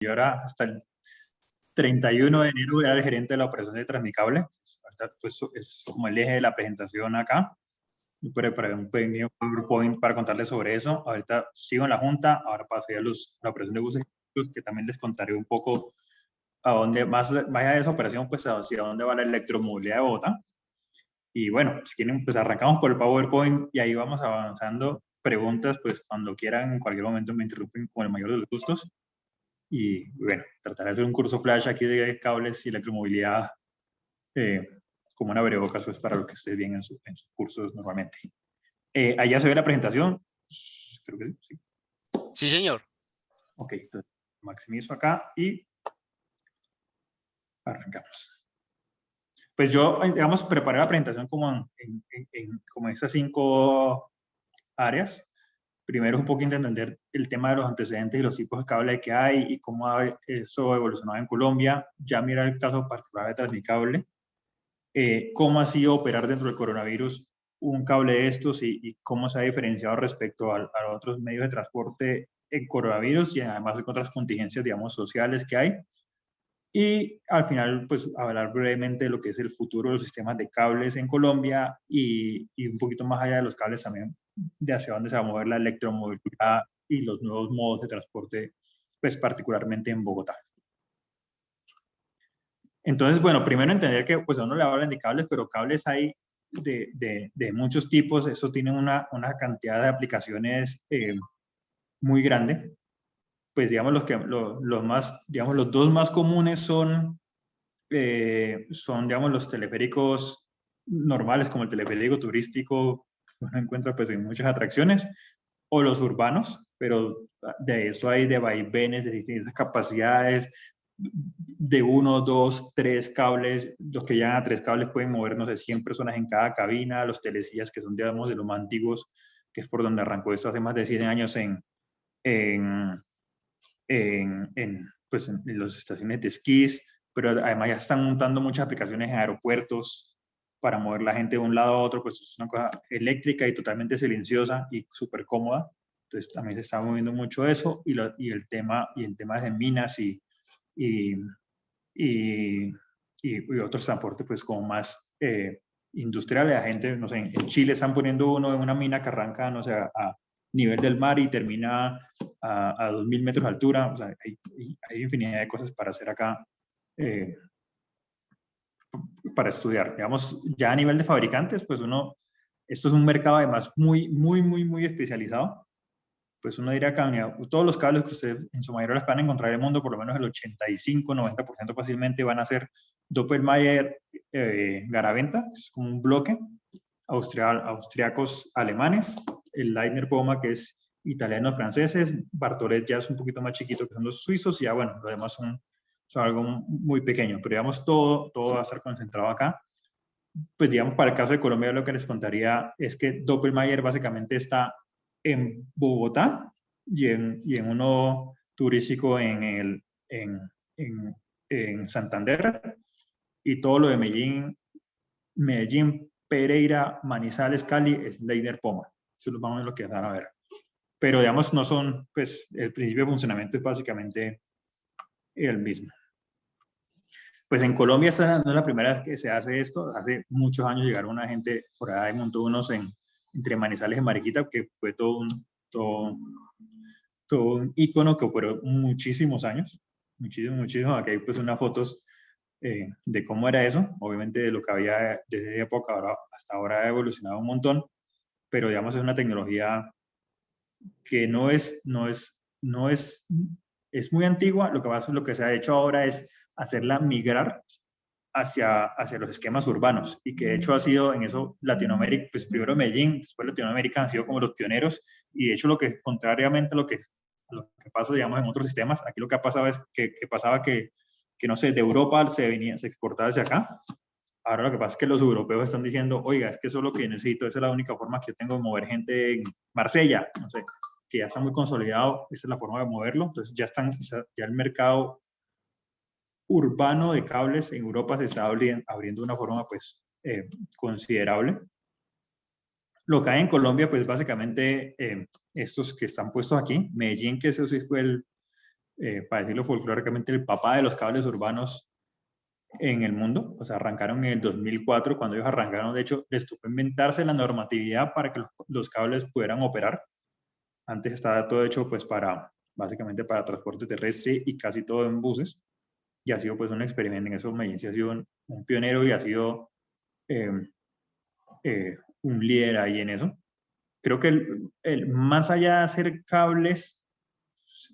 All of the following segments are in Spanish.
yo era hasta el 31 de enero era el gerente de la operación de Transmicable. Pues es como el eje de la presentación acá. Yo preparé un pequeño PowerPoint para contarles sobre eso. Ahorita sigo en la junta, ahora paso ya a la operación de buses, que también les contaré un poco a dónde, más allá de esa operación, pues hacia dónde va la electromovilidad de Bogotá. Y bueno, si quieren, pues arrancamos por el PowerPoint y ahí vamos avanzando. Preguntas, pues cuando quieran, en cualquier momento me interrumpen con el mayor de los gustos. Y bueno, trataré de hacer un curso flash aquí de cables y electromovilidad eh, como una abrebocas pues, para lo que esté bien en sus cursos normalmente. Allá se ve la presentación. Creo que sí. Sí, señor. Ok, entonces maximizo acá y arrancamos. Pues yo, digamos, preparé la presentación como como estas 5 áreas. Primero, un poquito entender el tema de los antecedentes y los tipos de cable que hay y cómo eso ha evolucionado en Colombia. Ya mirar el caso particular de Transmicable. Cómo ha sido operar dentro del coronavirus un cable de estos y cómo se ha diferenciado respecto a otros medios de transporte en coronavirus y además con otras contingencias, digamos, sociales que hay. Y al final, pues, hablar brevemente de lo que es el futuro de los sistemas de cables en Colombia y un poquito más allá de los cables también, de hacia dónde se va a mover la electromovilidad y los nuevos modos de transporte, pues, particularmente en Bogotá. Entonces, bueno, primero entender que pues a uno le hablan de cables, pero cables hay de muchos tipos. Estos tienen una cantidad de aplicaciones muy grande. Pues digamos, los dos más comunes son, digamos, los teleféricos normales, como el teleférico turístico, que uno encuentra pues en muchas atracciones, o los urbanos, pero de eso hay de vaivenes, de distintas capacidades, de 1, 2, 3 cables. Los que llegan a 3 cables pueden movernos de 100 personas en cada cabina. Los telesillas, que son, digamos, de los más antiguos, que es por donde arrancó esto hace más de 100 años en, pues en las estaciones de esquís, pero además ya están montando muchas aplicaciones en aeropuertos para mover la gente de un lado a otro. Pues es una cosa eléctrica y totalmente silenciosa y súper cómoda. Entonces también se está moviendo mucho eso y en temas de minas y, y otros transportes pues como más industriales. La gente, no sé, en Chile están poniendo uno en una mina que arranca, no sé, a nivel del mar y termina a 2000 metros de altura. O sea, hay infinidad de cosas para hacer acá, para estudiar. Digamos, ya a nivel de fabricantes, pues esto es un mercado además muy, muy, muy, muy especializado. Pues uno diría que todos los cables que ustedes en su mayoría los van a encontrar en el mundo, por lo menos el 85-90% fácilmente van a ser Doppelmayr Garaventa, es como un bloque, austriacos alemanes, el Leitner Poma, que es italianos franceses, Bartolet ya es un poquito más chiquito, que son los suizos, y ya bueno, los demás son algo muy pequeño, pero digamos todo va a estar concentrado acá. Pues digamos, para el caso de Colombia, lo que les contaría es que Doppelmayr básicamente está en Bogotá y en uno turístico en Santander, y todo lo de Medellín, Pereira, Manizales, Cali es Leitner Poma. Eso es lo que van a ver. Pero digamos, no son, pues el principio de funcionamiento es básicamente el mismo. Pues en Colombia esta no es la primera vez que se hace esto. Hace muchos años llegaron una gente por ahí, montó unos entre Manizales y Mariquita, que fue todo un ícono que operó muchísimos años, muchísimos. Aquí hay pues unas fotos de cómo era eso. Obviamente de lo que había desde época hasta ahora ha evolucionado un montón, pero digamos es una tecnología que es muy antigua. Lo que se ha hecho ahora es hacerla migrar hacia los esquemas urbanos, y que de hecho ha sido en eso Latinoamérica, pues primero Medellín, después Latinoamérica han sido como los pioneros. Y de hecho contrariamente a lo que pasa, digamos, en otros sistemas, aquí lo que ha pasado es que no sé, de Europa se exportaba hacia acá. Ahora lo que pasa es que los europeos están diciendo, oiga, es que eso es lo que necesito, esa es la única forma que yo tengo de mover gente en Marsella, no sé, que ya está muy consolidado, esa es la forma de moverlo. Entonces ya el mercado urbano de cables en Europa se está abriendo de una forma pues considerable. Lo que hay en Colombia, pues básicamente estos que están puestos aquí, Medellín, que eso sí fue para decirlo folclóricamente, el papá de los cables urbanos en el mundo. O sea, arrancaron en el 2004. Cuando ellos arrancaron, de hecho, les tocó inventarse la normatividad para que los cables pudieran operar. Antes estaba todo hecho pues básicamente para transporte terrestre y casi todo en buses. Y ha sido pues un experimento en eso. Medellín sí ha sido un pionero y ha sido un líder ahí en eso. Creo que más allá de hacer cables,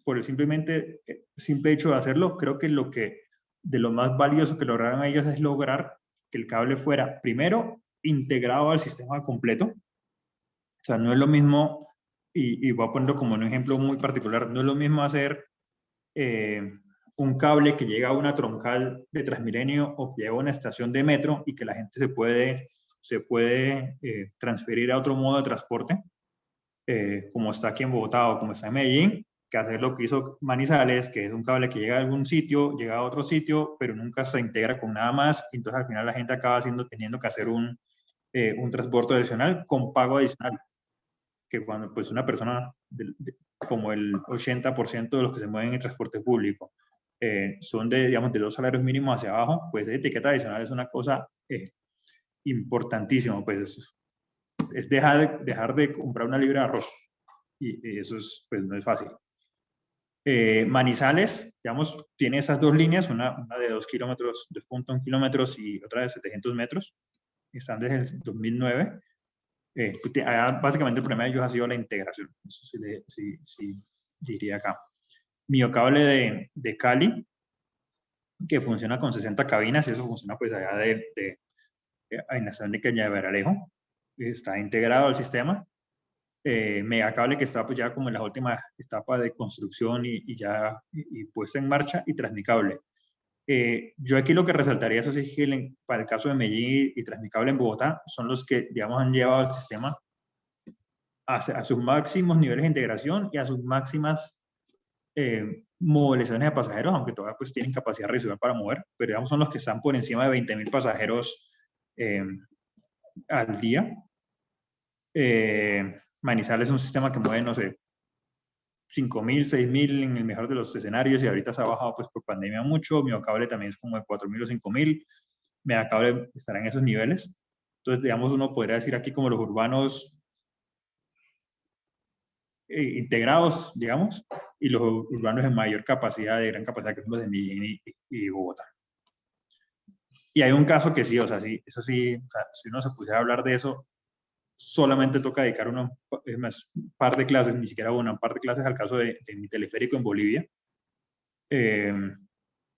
por el simple hecho de hacerlo, creo que de lo más valioso que lograron ellos es lograr que el cable fuera, primero, integrado al sistema completo. O sea, no es lo mismo, y voy a ponerlo como un ejemplo muy particular, no es lo mismo hacer un cable que llega a una troncal de Transmilenio o que llega a una estación de metro y que la gente se puede transferir a otro modo de transporte, como está aquí en Bogotá o como está en Medellín, que hacer lo que hizo Manizales, que es un cable que llega a algún sitio, llega a otro sitio, pero nunca se integra con nada más. Entonces al final la gente acaba teniendo que hacer un transporte adicional con pago adicional, que cuando pues una persona, como el 80% de los que se mueven en transporte público, son digamos, de 2 salarios mínimos hacia abajo, pues de etiqueta adicional es una cosa importantísima, pues es dejar de comprar una libra de arroz, y eso pues no es fácil. Manizales, digamos, tiene esas dos líneas, una de 2 kilómetros, 2.1 kilómetros y otra de 700 metros, están desde el 2009. Básicamente el problema de ellos ha sido la integración, eso sí diría acá. Miocable de Cali, que funciona con 60 cabinas, y eso funciona pues allá en la estación de Cañaveralejo, está integrado al sistema. Megacable, que está pues ya como en las últimas etapas de construcción y puesta en marcha, y Transmicable. Yo aquí lo que resaltaría, eso sí, que para el caso de Medellín y Transmicable en Bogotá, son los que, digamos, han llevado al sistema a sus máximos niveles de integración y a sus máximas movilizaciones de pasajeros, aunque todavía pues tienen capacidad residual para mover, pero digamos son los que están por encima de 20.000 pasajeros al día. Manizales es un sistema que mueve, no sé, 5.000, 6.000 en el mejor de los escenarios, y ahorita se ha bajado pues por pandemia mucho. Miocable también es como de 4.000 o 5.000. Megacable estará en esos niveles. Entonces, digamos, uno podría decir aquí como los urbanos integrados, digamos, y los urbanos de mayor capacidad, de gran capacidad, que son los de Medellín y Bogotá. Y hay un caso que sí, o sea, sí, eso sí, o sea, si uno se pusiera a hablar de eso, solamente toca dedicar un par de clases, ni siquiera un par de clases al caso de mi teleférico en Bolivia, que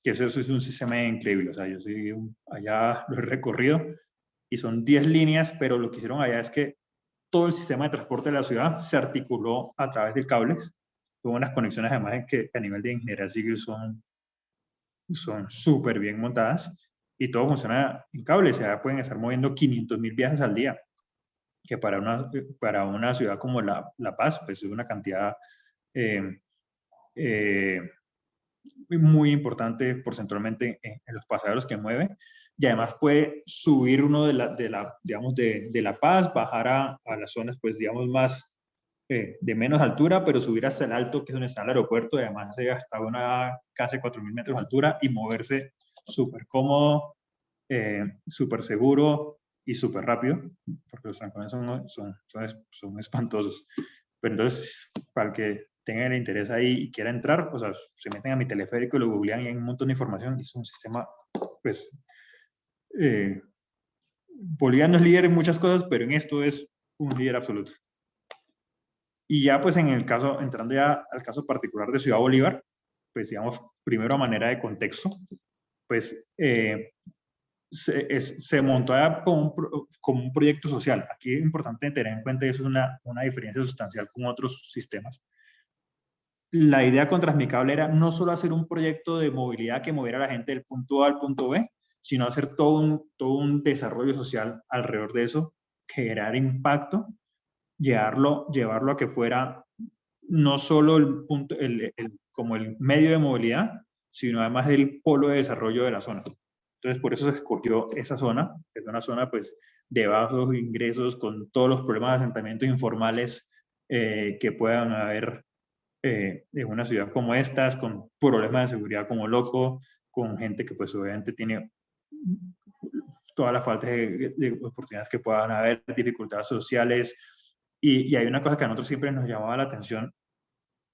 eso es un sistema increíble. O sea, yo sí, allá lo he recorrido y son 10 líneas, pero lo que hicieron allá es que todo el sistema de transporte de la ciudad se articuló a través de cables, con unas conexiones además que a nivel de ingeniería civil son súper bien montadas, y todo funciona en cables. O sea, pueden estar moviendo 500.000 viajes al día, que para una ciudad como La Paz, pues es una cantidad muy importante porcentualmente en los pasajeros que mueve. Y además puede subir uno digamos, de La Paz, bajar a las zonas, pues, digamos, más de menos altura, pero subir hasta el alto, que es donde está el aeropuerto, y además hasta casi 4.000 metros de altura, y moverse súper cómodo, súper seguro y súper rápido, porque los trancones son espantosos. Pero entonces, para el que tenga el interés ahí y quiera entrar, o sea, se meten a mi teleférico y lo googlean y hay un montón de información, y es un sistema, pues, Bolivia no es líder en muchas cosas, pero en esto es un líder absoluto. Y ya pues entrando ya al caso particular de Ciudad Bolívar, pues digamos, primero a manera de contexto, pues se montó como un proyecto social. Aquí es importante tener en cuenta que eso es una diferencia sustancial con otros sistemas. La idea con Transmicable era no solo hacer un proyecto de movilidad que moviera a la gente del punto A al punto B, sino hacer todo un desarrollo social alrededor de eso, generar impacto, llevarlo a que fuera no solo como el medio de movilidad, sino además el polo de desarrollo de la zona. Entonces, por eso se escogió esa zona, que es una zona pues de bajos ingresos, con todos los problemas de asentamientos informales que puedan haber en una ciudad como estas, con problemas de seguridad como loco, con gente que pues obviamente tiene todas las faltas de oportunidades que puedan haber, dificultades sociales, y hay una cosa que a nosotros siempre nos llamaba la atención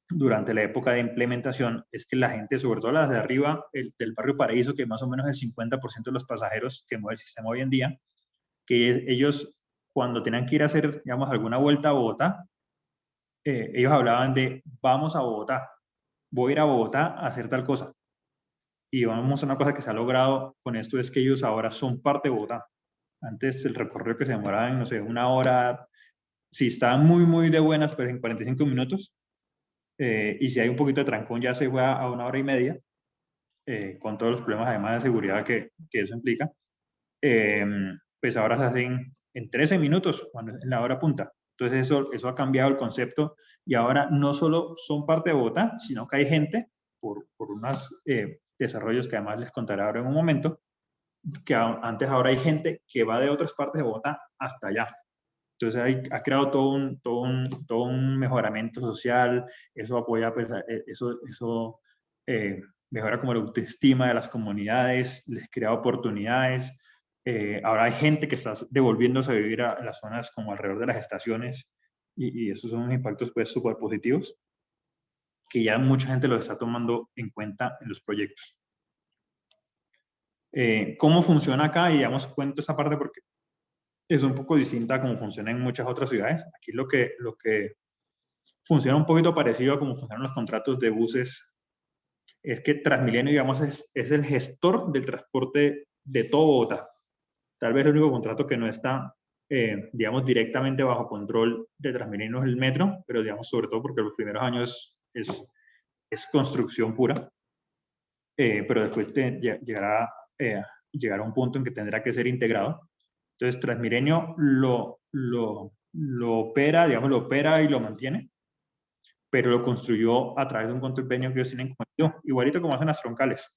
durante la época de implementación, es que la gente, sobre todo las de arriba, del barrio Paraíso, que más o menos el 50% de los pasajeros que mueve el sistema hoy en día, que ellos cuando tenían que ir a hacer, digamos, alguna vuelta a Bogotá, ellos hablaban de, vamos a Bogotá, voy a ir a Bogotá a hacer tal cosa. Y vamos a una cosa que se ha logrado con esto, es que ellos ahora son parte de Bogotá. Antes el recorrido que se demoraba en, no sé, una hora, si estaban muy, muy de buenas, pues en 45 minutos, y si hay un poquito de trancón ya se fue a una hora y media, con todos los problemas además de seguridad que eso implica, pues ahora se hacen en 13 minutos, cuando en la hora punta. Entonces eso ha cambiado el concepto y ahora no solo son parte de Bogotá, sino que hay gente, por unos desarrollos que además les contaré ahora en un momento, que antes ahora hay gente que va de otras partes de Bogotá hasta allá. Entonces ha creado todo un mejoramiento social, eso apoya, pues, eso mejora como la autoestima de las comunidades, les crea oportunidades. Ahora hay gente que está devolviéndose a vivir a las zonas como alrededor de las estaciones y esos son impactos pues súper positivos que ya mucha gente los está tomando en cuenta en los proyectos. ¿Cómo funciona acá? Y digamos, cuento esa parte porque es un poco distinta a cómo funciona en muchas otras ciudades. Aquí lo que funciona un poquito parecido a cómo funcionan los contratos de buses es que Transmilenio, digamos, es el gestor del transporte de todo Bogotá. Tal vez el único contrato que no está, digamos, directamente bajo control de Transmilenio es el metro, pero digamos, sobre todo porque los primeros años es construcción pura, pero después llegará a un punto en que tendrá que ser integrado. Entonces, Transmilenio lo opera, digamos, lo opera y lo mantiene, pero lo construyó a través de un convenio que ellos tienen con el IDU, igualito como hacen las troncales.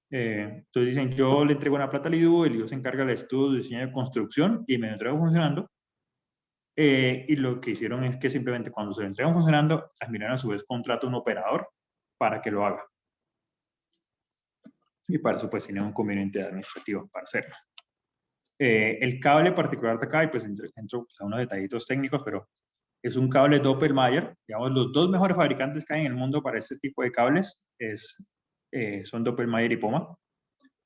Entonces dicen, yo le entrego una plata al IDU, el IDU se encarga del estudio, diseño de construcción y me lo entrego funcionando. Y lo que hicieron es que simplemente cuando se lo entregan funcionando, Transmilenio a su vez contrata un operador para que lo haga. Y para eso pues tiene un conveniente administrativo para hacerlo. El cable particular de acá, y pues entro a unos detallitos técnicos, pero es un cable Doppelmayr. Digamos, los dos mejores fabricantes que hay en el mundo para este tipo de cables son Doppelmayr y Poma.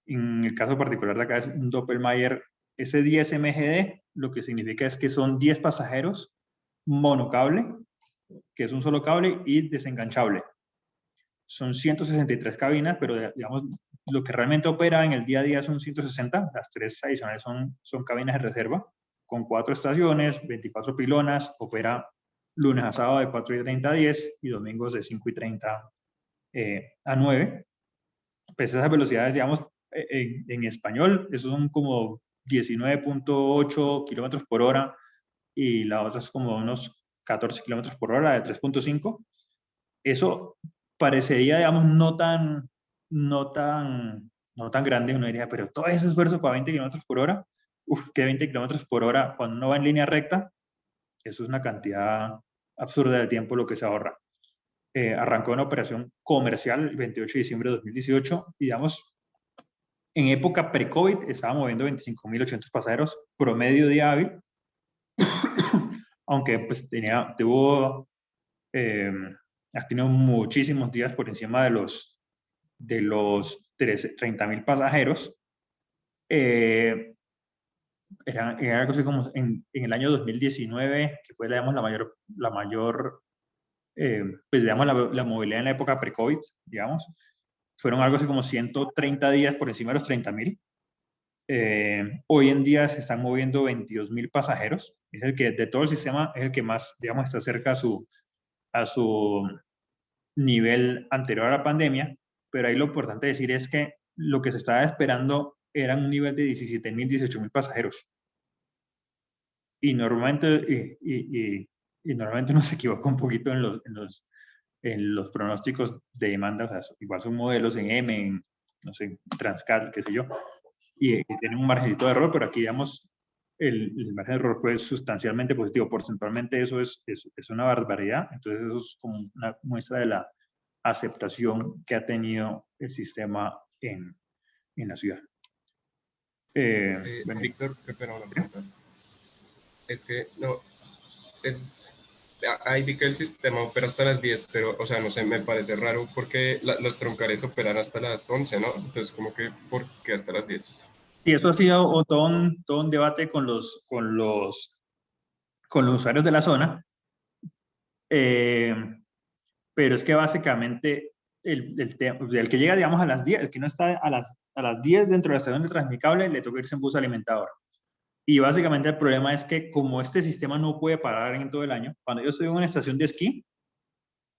En el caso particular de acá es un Doppelmayr S10 MGD, lo que significa es que son 10 pasajeros monocable, que es un solo cable y desenganchable. Son 163 cabinas, pero digamos, lo que realmente opera en el día a día son 160, las 3 adicionales son cabinas de reserva, con 4 estaciones, 24 pilonas, opera lunes a sábado de 4:30 a 10 y domingos de 5:30 a 9. Pues esas velocidades, digamos, en español, esos son como 19.8 kilómetros por hora y la otra es como unos 14 kilómetros por hora de 3.5. Eso parecería, digamos, no tan grande. Uno diría, pero todo ese esfuerzo para 20 kilómetros por hora, que 20 kilómetros por hora cuando uno va en línea recta, eso es una cantidad absurda de tiempo lo que se ahorra. Arrancó una operación comercial el 28 de diciembre de 2018 y, digamos, en época pre-COVID estaba moviendo 25.800 pasajeros promedio día hábil, aunque pues ha tenido muchísimos días por encima de los 30.000 pasajeros. Era algo así como en el año 2019, que fue, digamos, la mayor pues, digamos, la movilidad en la época pre-COVID, digamos, fueron algo así como 130 días por encima de los 30.000. Hoy en día se están moviendo 22.000 pasajeros. Es el que, de todo el sistema, es el que más, digamos, está cerca a su nivel anterior a la pandemia. Pero ahí lo importante decir es que lo que se estaba esperando era un nivel de 17.000, 18.000 pasajeros. Y normalmente, normalmente uno se equivoca un poquito en los pronósticos de demanda. O sea, igual son modelos en M, en, no sé, Transcat, qué sé yo, y tienen un margencito de error, pero aquí, digamos, el margen de error fue sustancialmente positivo. Porcentualmente eso es una barbaridad. Entonces eso es como una muestra de la aceptación que ha tenido el sistema en la ciudad. Bueno, Víctor, qué pena una pregunta. Es que no, es... Ahí vi que el sistema opera hasta las 10, pero, o sea, no sé, me parece raro porque las troncales operan hasta las 11, ¿no? Entonces, como que, ¿por qué hasta las 10? y eso ha sido todo un debate con los usuarios de la zona, pero es que básicamente el que llega, digamos, a las 10, el que no está a las 10 dentro de la estación de Transmicable, le toca irse en bus alimentador. Y básicamente el problema es que como este sistema no puede parar en todo el año, cuando yo estoy en una estación de esquí,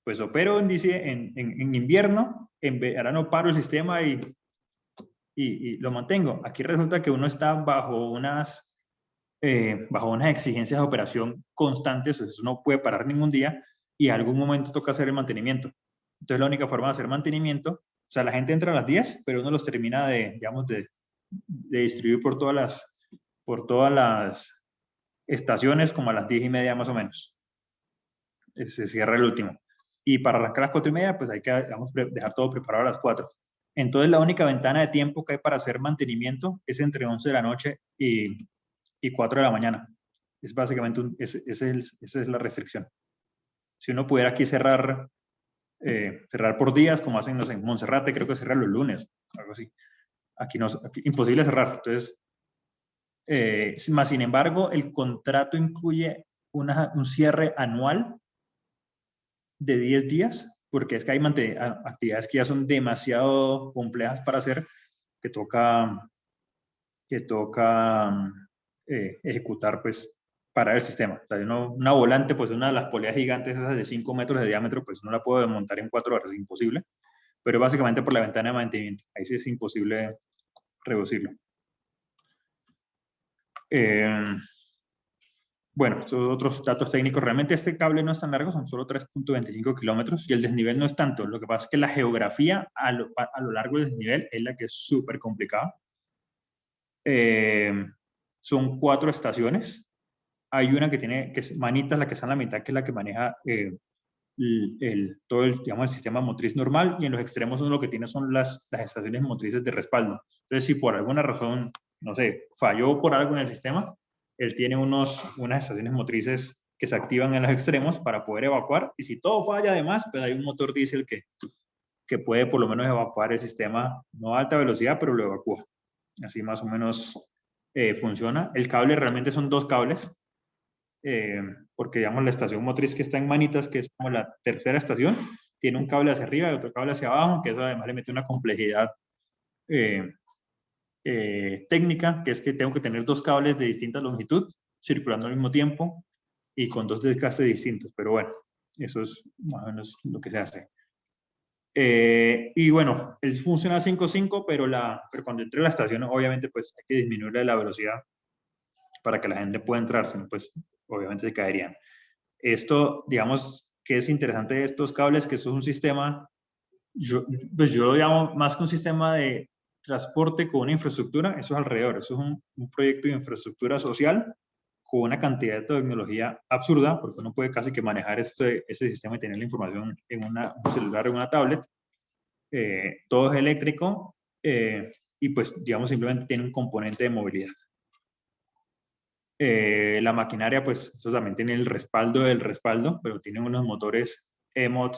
pues opero en invierno, en verano paro el sistema y lo mantengo. Aquí resulta que uno está bajo unas exigencias de operación constantes, eso no puede parar ningún día y en algún momento toca hacer el mantenimiento. Entonces la única forma de hacer mantenimiento, o sea, la gente entra a las 10, pero uno los termina digamos, de distribuir por todas las estaciones como a las 10:30 más o menos. Se cierra el último. Y para arrancar a las 4:30, pues hay que, digamos, dejar todo preparado a las 4. Entonces la única ventana de tiempo que hay para hacer mantenimiento es entre 11 de la noche y 4 de la mañana. Es básicamente, esa es la restricción. Si uno pudiera aquí cerrar por días, como hacen, no sé, en Monserrate, creo que cerrar los lunes, algo así. Aquí no, imposible cerrar. Entonces, más sin embargo, el contrato incluye un cierre anual de 10 días, porque es que hay actividades que ya son demasiado complejas para hacer, que toca ejecutar, pues, para el sistema. O sea, una volante, pues una de las poleas gigantes, esas de 5 metros de diámetro, pues no la puedo montar en 4 horas, es imposible. Pero básicamente por la ventana de mantenimiento, ahí sí es imposible reducirlo. Bueno, estos otros datos técnicos. Realmente este cable no es tan largo, son solo 3.25 kilómetros y el desnivel no es tanto. Lo que pasa es que la geografía a lo largo del desnivel es la que es súper complicada. Son 4 estaciones. Hay una que es Manitas, la que está en la mitad, que es la que maneja todo digamos, el sistema motriz normal, y en los extremos uno lo que tiene son las estaciones motrices de respaldo. Entonces, si por alguna razón, no sé, falló por algo en el sistema, él tiene unas estaciones motrices que se activan en los extremos para poder evacuar, y si todo falla además, pues hay un motor diésel que puede por lo menos evacuar el sistema, no a alta velocidad, pero lo evacúa. Así más o menos funciona. El cable realmente son 2 cables, porque digamos la estación motriz que está en Manitas, que es como la tercera estación, tiene un cable hacia arriba y otro cable hacia abajo, que eso además le mete una complejidad técnica, que es que tengo que tener 2 cables de distinta longitud circulando al mismo tiempo y con 2 desgastes distintos, pero bueno, eso es más o menos lo que se hace. Y bueno, él funciona 5.5, pero cuando entre a la estación, obviamente, pues hay que disminuirle la velocidad para que la gente pueda entrar, sino pues obviamente se caerían. Esto, digamos, que es interesante de estos cables, que eso es un sistema, pues yo lo llamo más que un sistema de transporte con una infraestructura, eso es alrededor, eso es un proyecto de infraestructura social con una cantidad de tecnología absurda, porque uno puede casi que manejar ese sistema y tener la información en un celular o en una tablet. Todo es eléctrico y pues, digamos, simplemente tiene un componente de movilidad. La maquinaria, pues, eso también tiene el respaldo del respaldo, pero tiene unos motores EMOT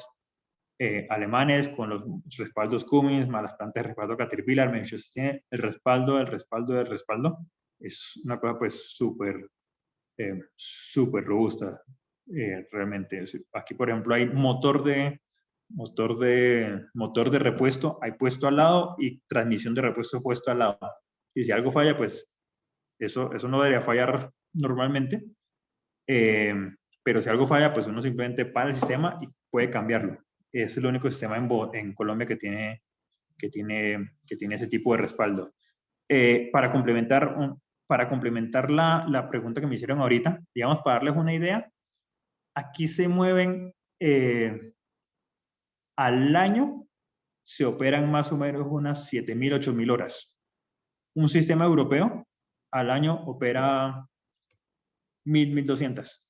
alemanes con los respaldos Cummins, más las plantas de respaldo Caterpillar, tiene el respaldo del respaldo del respaldo. Es una cosa, pues, súper robusta, realmente. Aquí, por ejemplo, hay motor de repuesto, hay puesto al lado y transmisión de repuesto puesto al lado. Y si algo falla, pues eso no debería fallar normalmente, pero si algo falla, pues uno simplemente para el sistema y puede cambiarlo. Es el único sistema en Colombia que tiene ese tipo de respaldo. Para complementar la pregunta que me hicieron ahorita, digamos, para darles una idea, aquí se mueven al año, se operan más o menos unas 7.000, 8.000 horas. Un sistema europeo al año opera 1.200.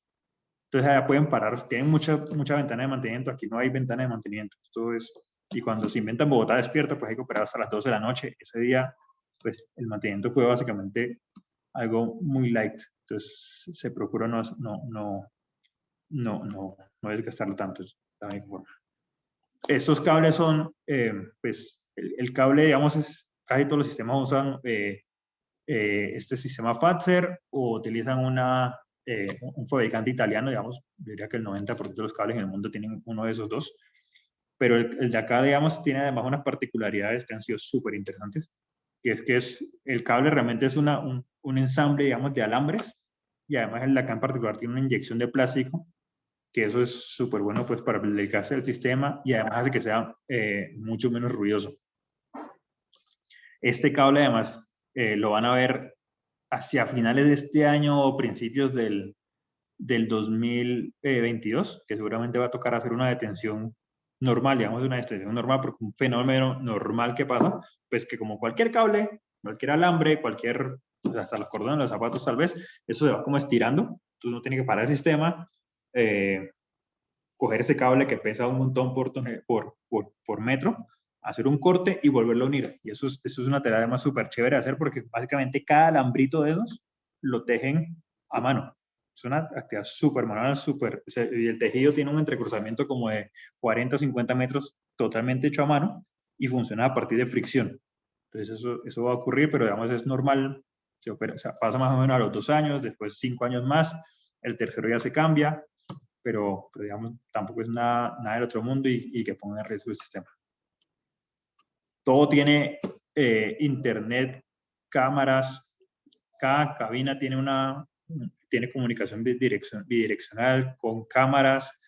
Entonces allá pueden parar, tienen mucha ventana de mantenimiento, aquí no hay ventana de mantenimiento. Esto es, y cuando se inventa en Bogotá despierto, pues hay que operar hasta las 12 de la noche. Ese día, pues el mantenimiento fue básicamente algo muy light. Entonces se procura no desgastarlo tanto. Es la única forma. Estos cables son, pues el cable, digamos, casi todos los sistemas usan este sistema Fazer o utilizan un fabricante italiano, digamos, diría que el 90% de los cables en el mundo tienen uno de esos dos, pero el de acá, digamos, tiene además unas particularidades que han sido súper interesantes, que el cable realmente es un ensamble, digamos, de alambres, y además el de acá en particular tiene una inyección de plástico, que eso es súper bueno pues para el desgaste del sistema y además hace que sea mucho menos ruidoso. Este cable además lo van a ver hacia finales de este año o principios del 2022, que seguramente va a tocar hacer una detención normal, digamos una detención normal, porque un fenómeno normal que pasa, pues que como cualquier cable, cualquier alambre, hasta los cordones de los zapatos tal vez, eso se va como estirando, tú no tienes que parar el sistema, coger ese cable que pesa un montón por metro, hacer un corte y volverlo a unir. Y eso es una tarea además súper chévere de hacer porque básicamente cada alambrito de esos lo tejen a mano. Es una actividad súper manual, y el tejido tiene un entrecruzamiento como de 40 o 50 metros totalmente hecho a mano y funciona a partir de fricción. Entonces eso va a ocurrir, pero digamos es normal, o sea, pasa más o menos a los 2 años, después 5 años más, el tercero ya se cambia, pero digamos, tampoco es nada del otro mundo y que ponga en riesgo el sistema. Todo tiene internet, cámaras, cada cabina tiene comunicación bidireccional con cámaras,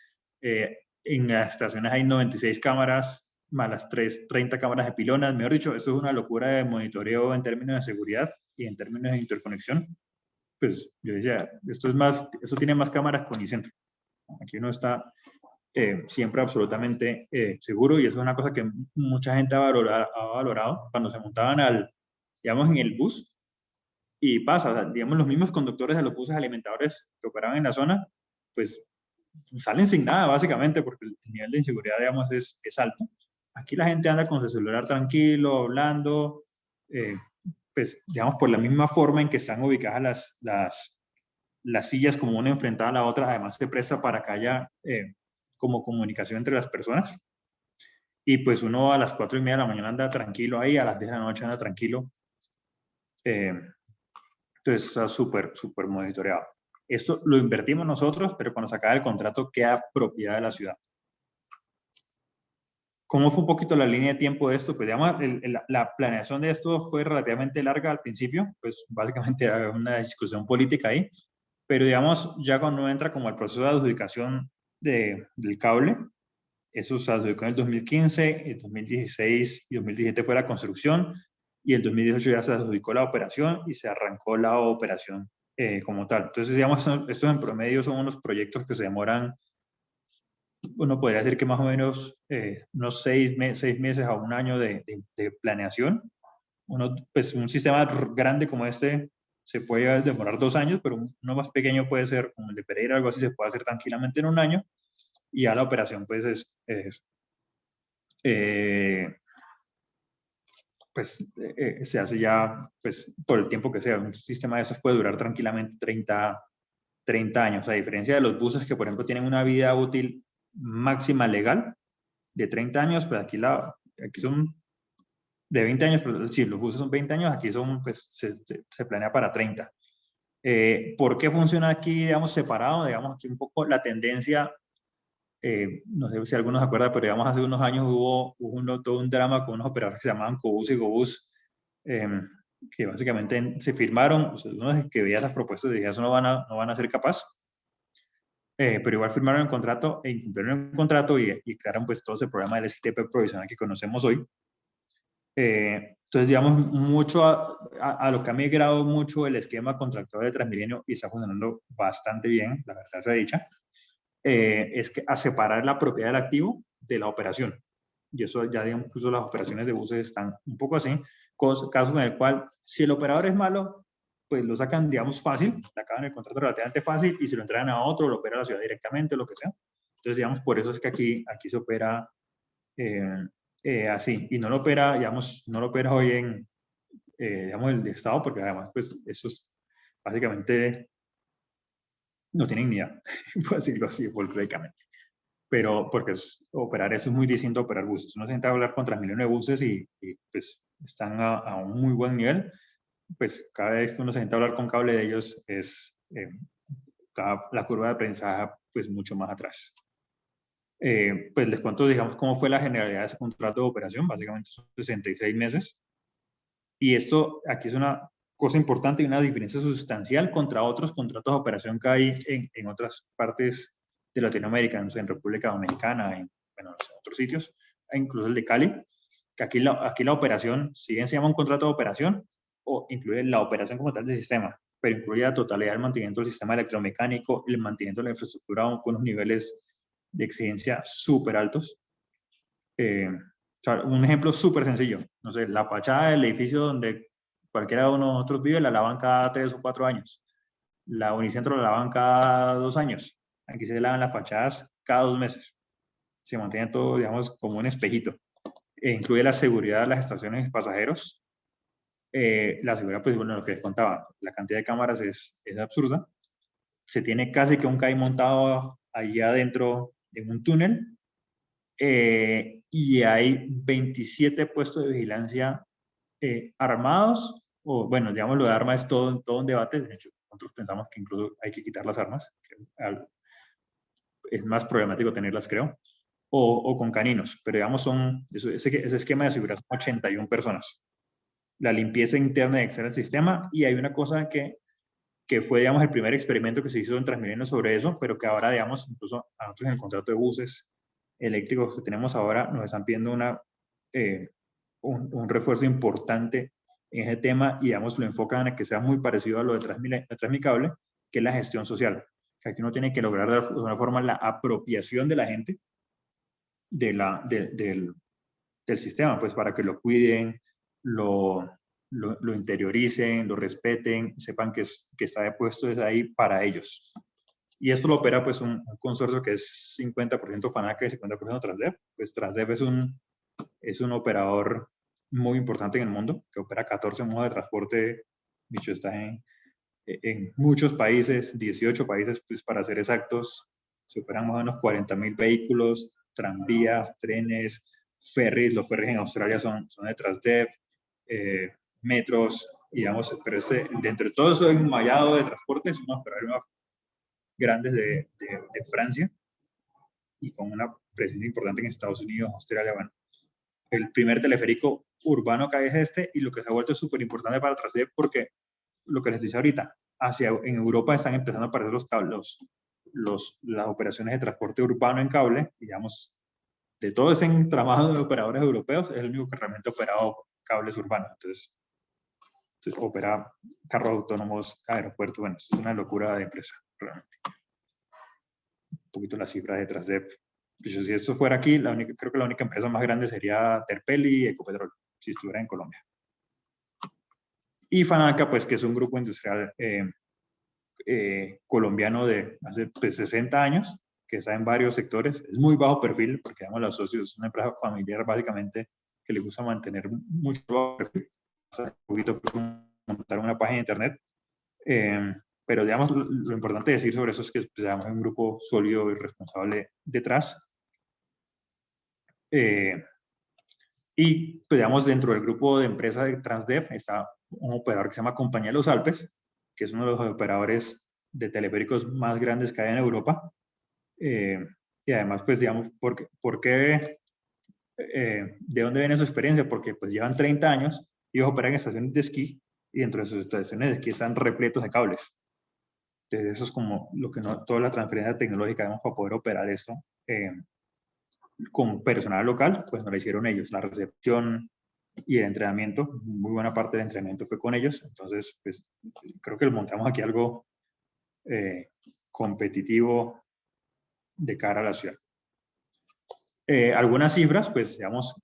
en las estaciones hay 96 cámaras, más las 30 cámaras de pilonas, mejor dicho, eso es una locura de monitoreo en términos de seguridad y en términos de interconexión. Pues yo decía, eso tiene más cámaras con Icentro. Aquí uno está siempre absolutamente seguro y eso es una cosa que mucha gente ha valorado cuando se montaban digamos, en el bus y pasa, o sea, digamos, los mismos conductores de los buses alimentadores que operaban en la zona, pues salen sin nada básicamente porque el nivel de inseguridad, digamos, es alto. Aquí la gente anda con su celular tranquilo, hablando, pues, digamos, por la misma forma en que están ubicadas las sillas como una enfrentada a la otra, además se presta para que haya como comunicación entre las personas. Y pues uno a las 4:30 de la mañana anda tranquilo ahí, a las 10 de la noche anda tranquilo. Entonces está súper monitoreado. Esto lo invertimos nosotros, pero cuando se acaba el contrato queda propiedad de la ciudad. ¿Cómo fue un poquito la línea de tiempo de esto? Pues digamos, la planeación de esto fue relativamente larga al principio, pues básicamente había una discusión política ahí, pero digamos, ya cuando entra como el proceso de adjudicación del cable, eso se adjudicó en el 2015, el 2016 y 2017 fue la construcción, y el 2018 ya se adjudicó la operación y se arrancó la operación como tal. Entonces, digamos, estos en promedio son unos proyectos que se demoran, uno podría decir que más o menos unos 6 meses a un año de planeación. Pues un sistema grande como este se puede demorar 2 años, pero uno más pequeño puede ser, como el de Pereira, algo así, se puede hacer tranquilamente en un año, y ya la operación pues se hace ya pues por el tiempo que sea. Un sistema de esos puede durar tranquilamente 30 años, a diferencia de los buses que por ejemplo tienen una vida útil máxima legal de 30 años, pues aquí son de 20 años, pero si los buses son 20 años, aquí pues se planea para 30. ¿Por qué funciona aquí, digamos, separado? Digamos, aquí un poco la tendencia, no sé si algunos se acuerdan, pero digamos, hace unos años hubo todo un drama con unos operadores que se llamaban Cobus y Gobus, que básicamente se firmaron, o sea, uno que veía las propuestas decía, eso no van a ser capaces. Pero igual firmaron el contrato e incumplieron el contrato y crearon pues todo ese programa del SITP provisional que conocemos hoy. Entonces, digamos, mucho a lo que ha migrado mucho el esquema contractual de Transmilenio y está funcionando bastante bien, la verdad sea dicha, es que a separar la propiedad del activo de la operación. Y eso ya, digamos, incluso las operaciones de buses están un poco así, caso en el cual si el operador es malo, pues lo sacan, digamos, fácil, sacan el contrato relativamente fácil y se lo entregan a otro, lo opera la ciudad directamente, lo que sea. Entonces, digamos, por eso es que aquí se opera así, y no lo opera, digamos, no lo opera hoy en, digamos, el Estado, porque además, pues, esos básicamente no tienen ni idea, por decirlo así, folclóricamente. Pero porque operar eso es muy distinto a operar buses. Uno se intenta hablar con Transmilenio de buses y pues están a un muy buen nivel. Pues cada vez que uno se intenta hablar con cable de ellos es la curva de aprendizaje pues mucho más atrás. Pues les cuento, digamos, cómo fue la generalidad de ese contrato de operación. Básicamente son 66 meses. Y esto aquí es una cosa importante y una diferencia sustancial contra otros contratos de operación que hay en otras partes de Latinoamérica, no sé, en República Dominicana, bueno, en otros sitios, e incluso el de Cali, que aquí la operación, si bien se llama un contrato de operación, o incluye la operación como tal del sistema, pero incluye la totalidad del mantenimiento del sistema electromecánico, el mantenimiento de la infraestructura con unos niveles de exigencia súper altos. O sea, un ejemplo súper sencillo. No sé, la fachada del edificio donde cualquiera de nosotros vive la lavan cada 3 o 4 años. La Unicentro la lavan cada 2 años. Aquí se lavan las fachadas cada 2 meses. Se mantiene todo, digamos, como un espejito. Incluye la seguridad de las estaciones de pasajeros. La seguridad, pues bueno, lo que les contaba, la cantidad de cámaras es absurda. Se tiene casi que un CAI montado allí adentro en un túnel. Y hay 27 puestos de vigilancia armados, o bueno, digamos, lo de armas es todo un debate. De hecho, nosotros pensamos que incluso hay que quitar las armas, que es más problemático tenerlas, creo, o con caninos, pero digamos, ese esquema de seguridad son 81 personas. La limpieza interna y externa del sistema, y hay una cosa que fue, digamos, el primer experimento que se hizo en Transmilenio sobre eso, pero que ahora, digamos, incluso a nosotros en el contrato de buses eléctricos que tenemos ahora, nos están pidiendo un refuerzo importante en ese tema y, digamos, lo enfocan a que sea muy parecido a lo de Transmicable, que es la gestión social. Que aquí uno tiene que lograr de alguna forma la apropiación de la gente del sistema, pues para que lo cuiden, lo interioricen, lo respeten, sepan que está puesto desde ahí para ellos. Y esto lo opera pues un consorcio que es 50% Fanaca y 50% Transdev. Pues Transdev es un operador muy importante en el mundo, que opera 14 modos de transporte, dicho está en muchos países, 18 países, pues para ser exactos, se operan más o menos 40.000 vehículos, tranvías, trenes, ferries. Los ferries en Australia son de Transdev, metros, digamos, pero dentro de todo eso es un mallado de transportes, unos operadores grandes de Francia y con una presencia importante en Estados Unidos, Australia. Bueno, el primer teleférico urbano que hay es este, y lo que se ha vuelto súper importante para Transdev, porque lo que les dice ahorita, en Europa están empezando a aparecer las operaciones de transporte urbano en cable, digamos, de todo ese entramado de operadores europeos, es el único que realmente ha operado cables urbanos. Entonces, se opera carros autónomos, aeropuertos. Bueno, es una locura de empresa, realmente. Un poquito las cifras detrás de... Pues, si esto fuera aquí, creo que la única empresa más grande sería Terpel y Ecopetrol, si estuviera en Colombia. Y Fanaca, pues, que es un grupo industrial colombiano de hace pues, 60 años, que está en varios sectores. Es muy bajo perfil, porque digamos, los socios es una empresa familiar básicamente que le gusta mantener mucho bajo perfil. Hace un poquito montar una página de internet. Pero digamos, lo importante decir sobre eso es que pues, digamos, hay un grupo sólido y responsable detrás. Y pues, digamos, dentro del grupo de empresas de Transdev está un operador que se llama Compañía de los Alpes, que es uno de los operadores de teleféricos más grandes que hay en Europa. Y además, pues, digamos, ¿de dónde viene su experiencia? Porque pues llevan 30 años y ellos operan en estaciones de esquí, y dentro de sus estaciones de esquí están repletos de cables. Entonces, eso es como lo que no, toda la transferencia tecnológica, digamos, para poder operar esto con personal local, pues no la hicieron ellos. La recepción y el entrenamiento, muy buena parte del entrenamiento fue con ellos. Entonces, pues creo que montamos aquí algo competitivo de cara a la ciudad. Algunas cifras, pues digamos,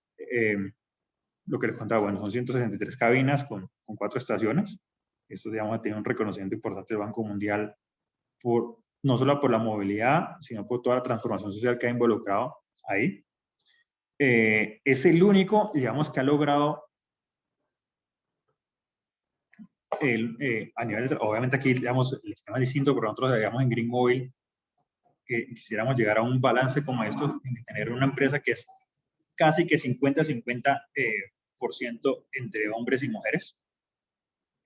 lo que les contaba, bueno, son 163 cabinas con 4 estaciones. Esto, digamos, tiene un reconocimiento importante del Banco Mundial, no solo por la movilidad, sino por toda la transformación social que ha involucrado ahí. Es el único, digamos, que ha logrado a nivel, obviamente aquí, digamos, el esquema es distinto, pero nosotros, digamos, en Green Mobile, que quisiéramos llegar a un balance como estos, tener una empresa que es casi que 50-50% entre hombres y mujeres.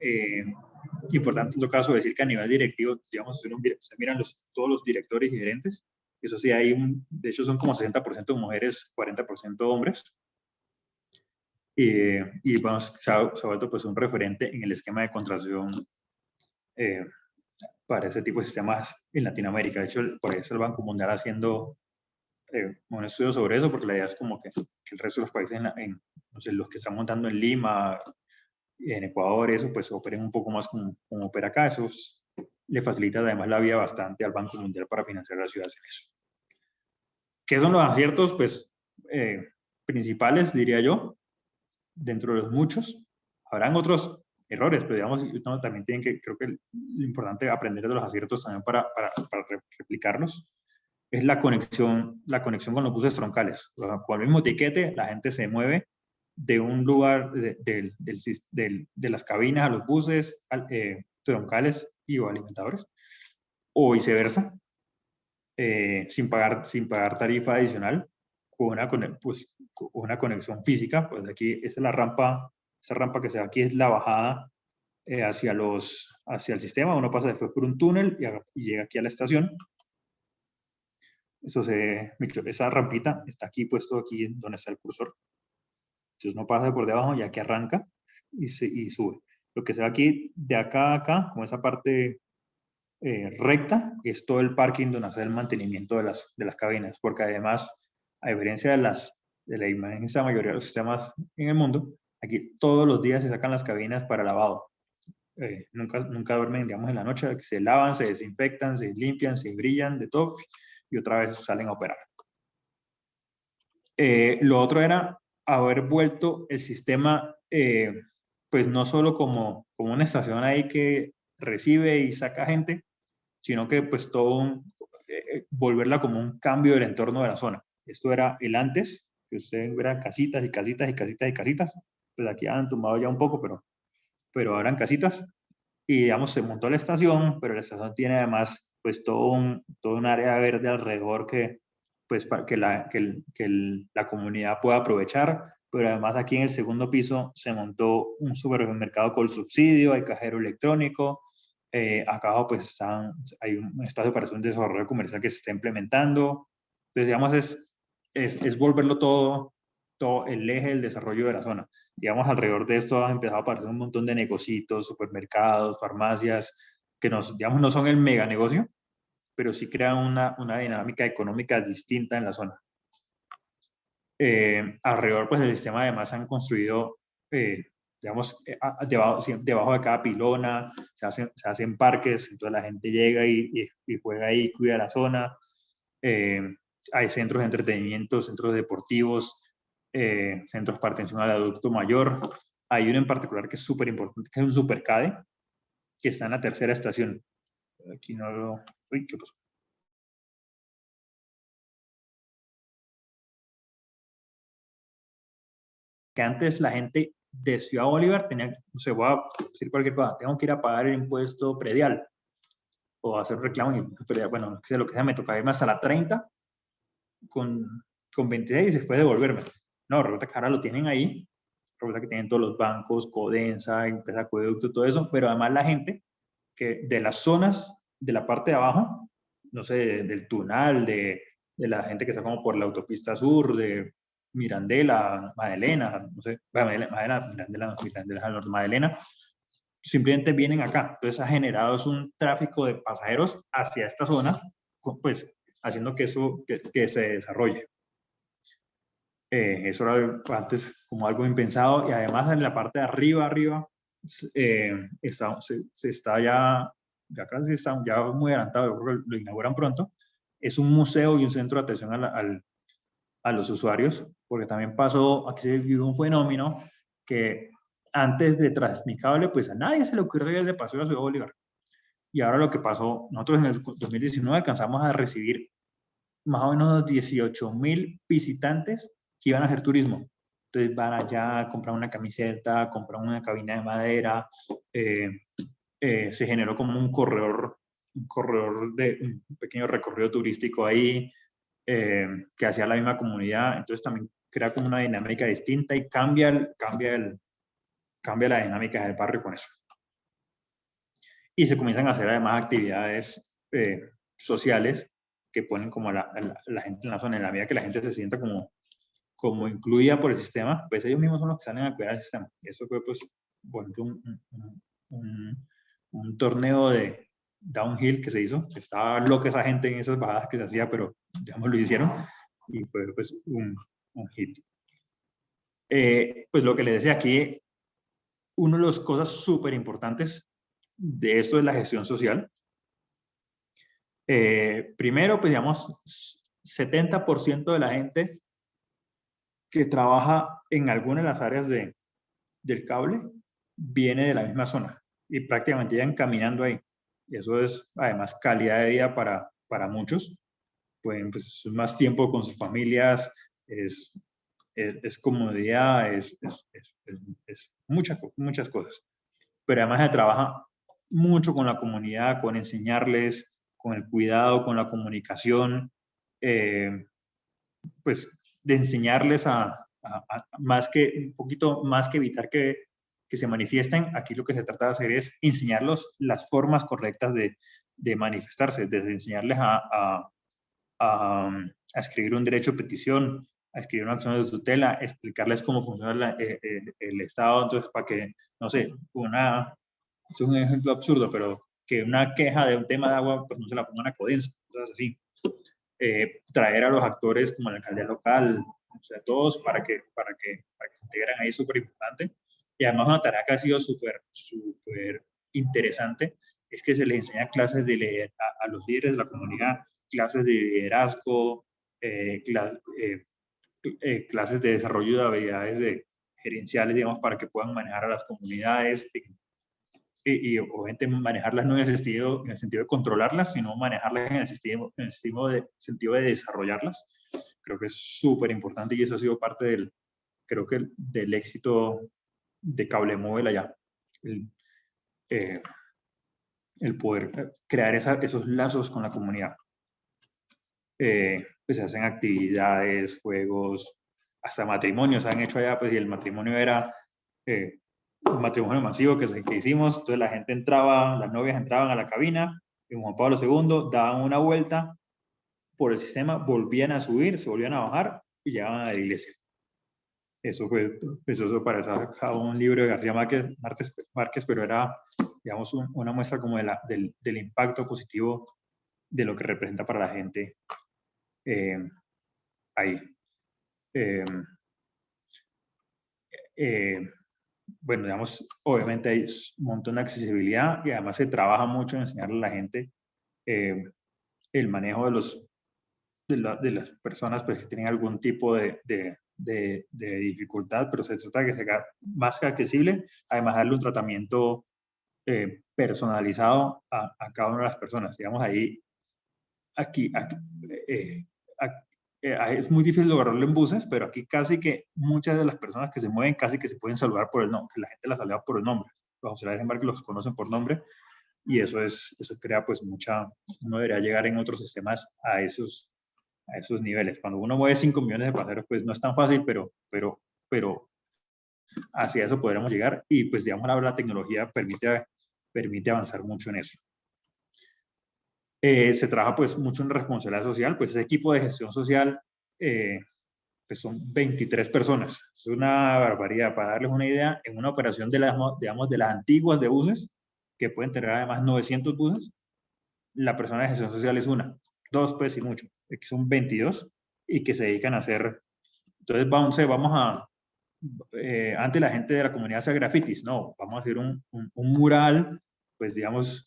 Y por tanto, en todo caso, decir que a nivel directivo, digamos, se miran todos los directores y gerentes, eso sí, hay de hecho son como 60% mujeres, 40% hombres. Y bueno, se ha vuelto pues un referente en el esquema de contratación para ese tipo de sistemas en Latinoamérica. De hecho, por eso el Banco Mundial haciendo un estudio sobre eso, porque la idea es como que el resto de los países, no sé, los que están montando en Lima, en Ecuador, eso, pues operen un poco más como opera acá. Eso le facilita además la vida bastante al Banco Mundial para financiar las ciudades en eso. ¿Qué son los aciertos? Pues principales, diría yo, dentro de los muchos. Habrán otros errores, pero digamos, también tienen que, creo que lo importante es aprender de los aciertos también para replicarlos. Es la conexión con los buses troncales. Con el mismo tiquete, la gente se mueve de un lugar de las cabinas a los buses troncales y o alimentadores, o viceversa, sin pagar tarifa adicional, con una conexión física. Pues aquí esa es la rampa, esa rampa que se ve aquí es la bajada hacia el sistema. Uno pasa después por un túnel y llega aquí a la estación. Esa rampita está aquí puesto, aquí donde está el cursor. Entonces uno pasa por debajo y aquí arranca y sube. Lo que se ve aquí, de acá a acá, con esa parte recta, es todo el parking donde hace el mantenimiento de las cabinas, porque además, a diferencia de la inmensa mayoría de los sistemas en el mundo, aquí todos los días se sacan las cabinas para lavado. Nunca duermen, digamos, en la noche, se lavan, se desinfectan, se limpian, se brillan, de todo, y otra vez salen a operar. Lo otro era haber vuelto el sistema, pues no solo como una estación ahí que recibe y saca gente, sino que pues volverla como un cambio del entorno de la zona. Esto era el antes, que ustedes verán casitas y casitas y casitas y casitas, pues aquí han tumbado ya un poco, pero ahora en casitas, y digamos se montó la estación, pero la estación tiene además pues todo un área verde alrededor que pues para que la comunidad pueda aprovechar, pero además aquí en el segundo piso se montó un supermercado con subsidio, hay cajero electrónico, acá abajo pues hay un espacio para hacer un desarrollo comercial que se está implementando. Entonces digamos es volverlo todo el eje del desarrollo de la zona. Digamos, alrededor de esto han empezado a aparecer un montón de negocios, supermercados, farmacias, que digamos, no son el mega negocio, pero sí crean una dinámica económica distinta en la zona. Alrededor, pues, del sistema además han construido, digamos, debajo de cada pilona, se hacen parques, entonces la gente llega y juega ahí, cuida la zona. Hay centros de entretenimiento, centros deportivos, centros para atención al adulto mayor. Hay uno en particular que es súper importante, que es un Supercade, que está en la tercera estación. Aquí no lo... Uy, ¿qué pasó? Que antes la gente de Ciudad Bolívar tenía, no sé, voy a decir cualquier cosa, tengo que ir a pagar el impuesto predial o hacer reclamo en el impuesto predial. Bueno, lo que sea, me toca irme hasta la 30 con 26 y después devolverme. No, resulta que ahora lo tienen ahí, resulta que tienen todos los bancos, Codensa, Empresa Acueducto, todo eso, pero además la gente que de las zonas de la parte de abajo, no sé, del Tunal, de la gente que está como por la autopista sur, de Mirandela, Magdalena, no sé, Mirandela al norte, Magdalena, simplemente vienen acá. Entonces ha generado un tráfico de pasajeros hacia esta zona, pues haciendo que eso que se desarrolle. Eso era antes como algo impensado, y además en la parte de arriba, se está ya casi está ya muy adelantado, yo creo que lo inauguran pronto. Es un museo y un centro de atención a los usuarios, porque también pasó, aquí se vivió un fenómeno que antes de Transmicable, pues a nadie se le ocurrió ese paseo a Ciudad Bolívar. Y ahora lo que pasó, nosotros en el 2019 alcanzamos a recibir más o menos 18.000 visitantes que iban a hacer turismo. Entonces van allá, compran una camiseta, compran una cabina de madera, se generó como un corredor de un pequeño recorrido turístico ahí que hacía la misma comunidad. Entonces también crea como una dinámica distinta y cambia la dinámica del barrio con eso. Y se comienzan a hacer además actividades sociales que ponen como la gente en la zona. En la medida que la gente se sienta como incluida por el sistema, pues ellos mismos son los que salen a cuidar el sistema. Eso fue, pues, por ejemplo, un torneo de downhill que se hizo. Estaba loca esa gente en esas bajadas que se hacía, pero digamos lo hicieron y fue pues un hit. Pues lo que les decía aquí, una de las cosas súper importantes de esto es la gestión social. Primero, pues digamos, 70% de la gente que trabaja en alguna de las áreas del cable viene de la misma zona y prácticamente llegan caminando ahí. Y eso es además calidad de vida para muchos. Pueden pues más tiempo con sus familias, es comodidad, es muchas cosas. Pero además se trabaja mucho con la comunidad, con enseñarles, con el cuidado, con la comunicación, pues de enseñarles más que, un poquito más que evitar que se manifiesten, aquí lo que se trata de hacer es enseñarlos las formas correctas de manifestarse, desde enseñarles a escribir un derecho de petición, a escribir una acción de tutela, explicarles cómo funciona el Estado, entonces para que, no sé, es un ejemplo absurdo, pero que una queja de un tema de agua, pues no se la pongan a Codensa, cosas así. Traer a los actores como la alcaldía local, o sea, todos para que se integren ahí, súper importante. Y además una tarea que ha sido súper interesante es que se les enseña clases de a los líderes de la comunidad, clases de liderazgo, clases de desarrollo de habilidades gerenciales, digamos, para que puedan manejar a las comunidades y obviamente manejarlas no en el sentido de controlarlas, sino manejarlas en el sentido de desarrollarlas. Creo que es súper importante y eso ha sido parte creo que del éxito de Cable Móvil allá. El poder crear esos lazos con la comunidad. Pues se hacen actividades, juegos, hasta matrimonios han hecho allá, pues y el matrimonio era un matrimonio masivo que hicimos, entonces la gente entraba, las novias entraban a la cabina, en Juan Pablo II, daban una vuelta por el sistema, volvían a subir, se volvían a bajar y llegaban a la iglesia. Eso fue precioso para sacar un libro de García Márquez, pero era, digamos, una muestra como del impacto positivo de lo que representa para la gente ahí. Bueno, digamos, obviamente hay un montón de accesibilidad y además se trabaja mucho en enseñarle a la gente el manejo de las personas pues, que tienen algún tipo de dificultad, pero se trata de que sea más que accesible, además darle un tratamiento personalizado a cada una de las personas. Digamos, ahí, aquí es muy difícil lograrlo en buses, pero aquí casi que muchas de las personas que se mueven casi que se pueden saludar por el nombre, que la gente las saluda por el nombre. Los auxiliares de embarque los conocen por nombre y eso crea pues uno debería llegar en otros sistemas a esos niveles. Cuando uno mueve 5 millones de pasajeros, pues no es tan fácil, pero hacia eso podremos llegar y pues digamos la tecnología permite avanzar mucho en eso. Se trabaja pues mucho en responsabilidad social, pues ese equipo de gestión social pues son 23 personas. Es una barbaridad. Para darles una idea, en una operación de las antiguas de buses, que pueden tener además 900 buses, la persona de gestión social es una, dos pues y mucho, que son 22 y que se dedican a hacer. Entonces vamos a, antes la gente de la comunidad hacía grafitis, no, vamos a hacer un mural, pues digamos,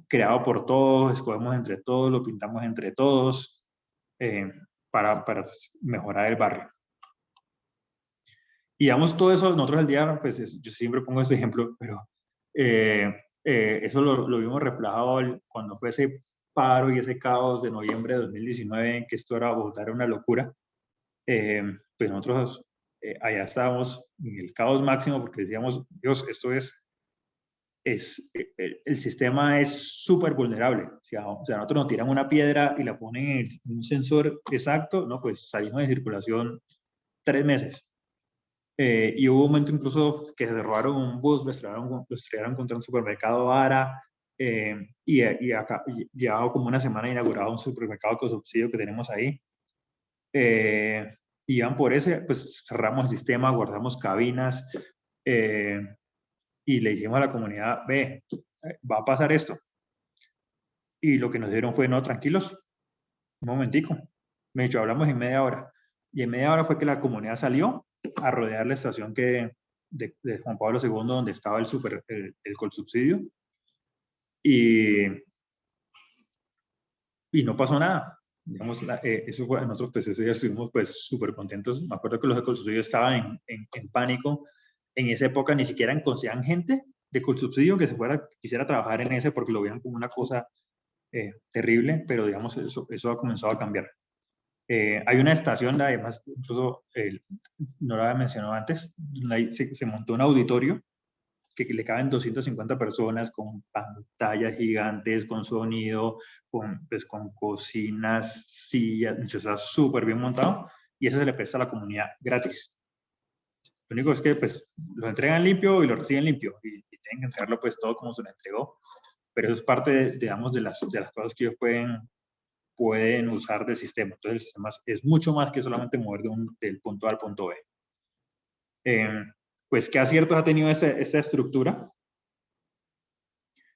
creado por todos, escogemos entre todos, lo pintamos entre todos, para mejorar el barrio. Y digamos, todo eso, nosotros al día, pues yo siempre pongo este ejemplo, pero eso lo vimos reflejado cuando fue ese paro y ese caos de noviembre de 2019, que esto era Bogotá, era una locura. Pues nosotros allá estábamos en el caos máximo porque decíamos, Dios, esto el sistema es súper vulnerable. O sea, nosotros nos tiran una piedra y la ponen en un sensor exacto, no, pues salimos de circulación 3 meses. Y hubo un momento incluso que se robaron un bus, lo estrellaron contra un supermercado Ara, y acá llevaba como una semana inaugurado un supermercado con subsidio que tenemos ahí. Eh, Iban por ese, pues cerramos el sistema, guardamos cabinas, eh, y le dijimos a la comunidad, ve, va a pasar esto. Y lo que nos dieron fue, no, tranquilos, un momentico. Me dicho, hablamos en media hora. Y en media hora fue que la comunidad salió a rodear la estación de Juan Pablo II, donde estaba el Colsubsidio, y, y no pasó nada. Digamos, eso fue, nosotros pues ese día estuvimos pues súper contentos. Me acuerdo que los de Colsubsidio estaban en pánico. En esa época ni siquiera conseguían gente de Colsubsidio que quisiera trabajar en ese porque lo veían como una cosa terrible, pero digamos, eso ha comenzado a cambiar. Hay una estación, además, incluso no la había mencionado antes, donde se montó un auditorio que le caben 250 personas con pantallas gigantes, con sonido, con cocinas, sillas, o sea, súper bien montado, y eso se le presta a la comunidad gratis. Lo único es que pues lo entregan limpio y lo reciben limpio, y tienen que entregarlo pues todo como se lo entregó, pero eso es parte, digamos, de las cosas que ellos pueden usar del sistema. Entonces el sistema es mucho más que solamente mover del punto A al punto B. Pues, ¿qué aciertos ha tenido esta estructura?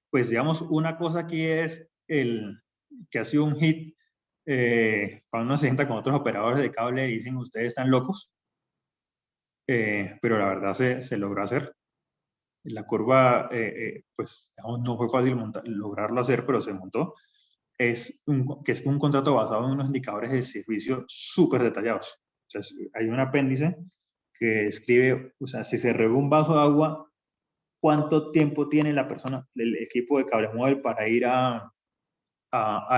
Pues, digamos, una cosa aquí es que ha sido un hit, cuando uno se sienta con otros operadores de cable y dicen, ustedes están locos, pero la verdad se logró hacer. La curva, pues, digamos, no fue fácil lograrlo hacer, pero se montó. Que es un contrato basado en unos indicadores de servicio súper detallados. O sea, hay un apéndice que describe, o sea, si se regó un vaso de agua, cuánto tiempo tiene la persona, el equipo de cable móvil para ir a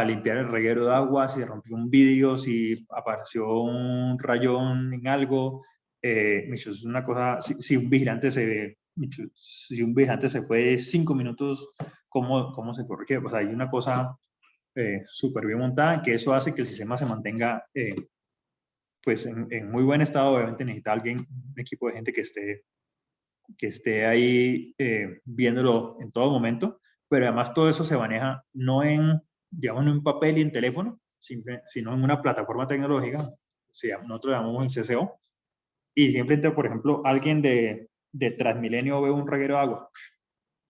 limpiar el reguero de agua, si rompió un vidrio, si apareció un rayón en algo. Es una cosa, si un vigilante si un vigilante se fue 5 minutos, ¿cómo se corrige? O sea, hay una cosa súper bien montada, que eso hace que el sistema se mantenga pues en muy buen estado. Obviamente necesita alguien, un equipo de gente que esté ahí viéndolo en todo momento, pero además todo eso se maneja no digamos, no en papel y en teléfono, sino en una plataforma tecnológica, nosotros llamamos el CCO, y simplemente, por ejemplo, alguien de Transmilenio ve un reguero de agua,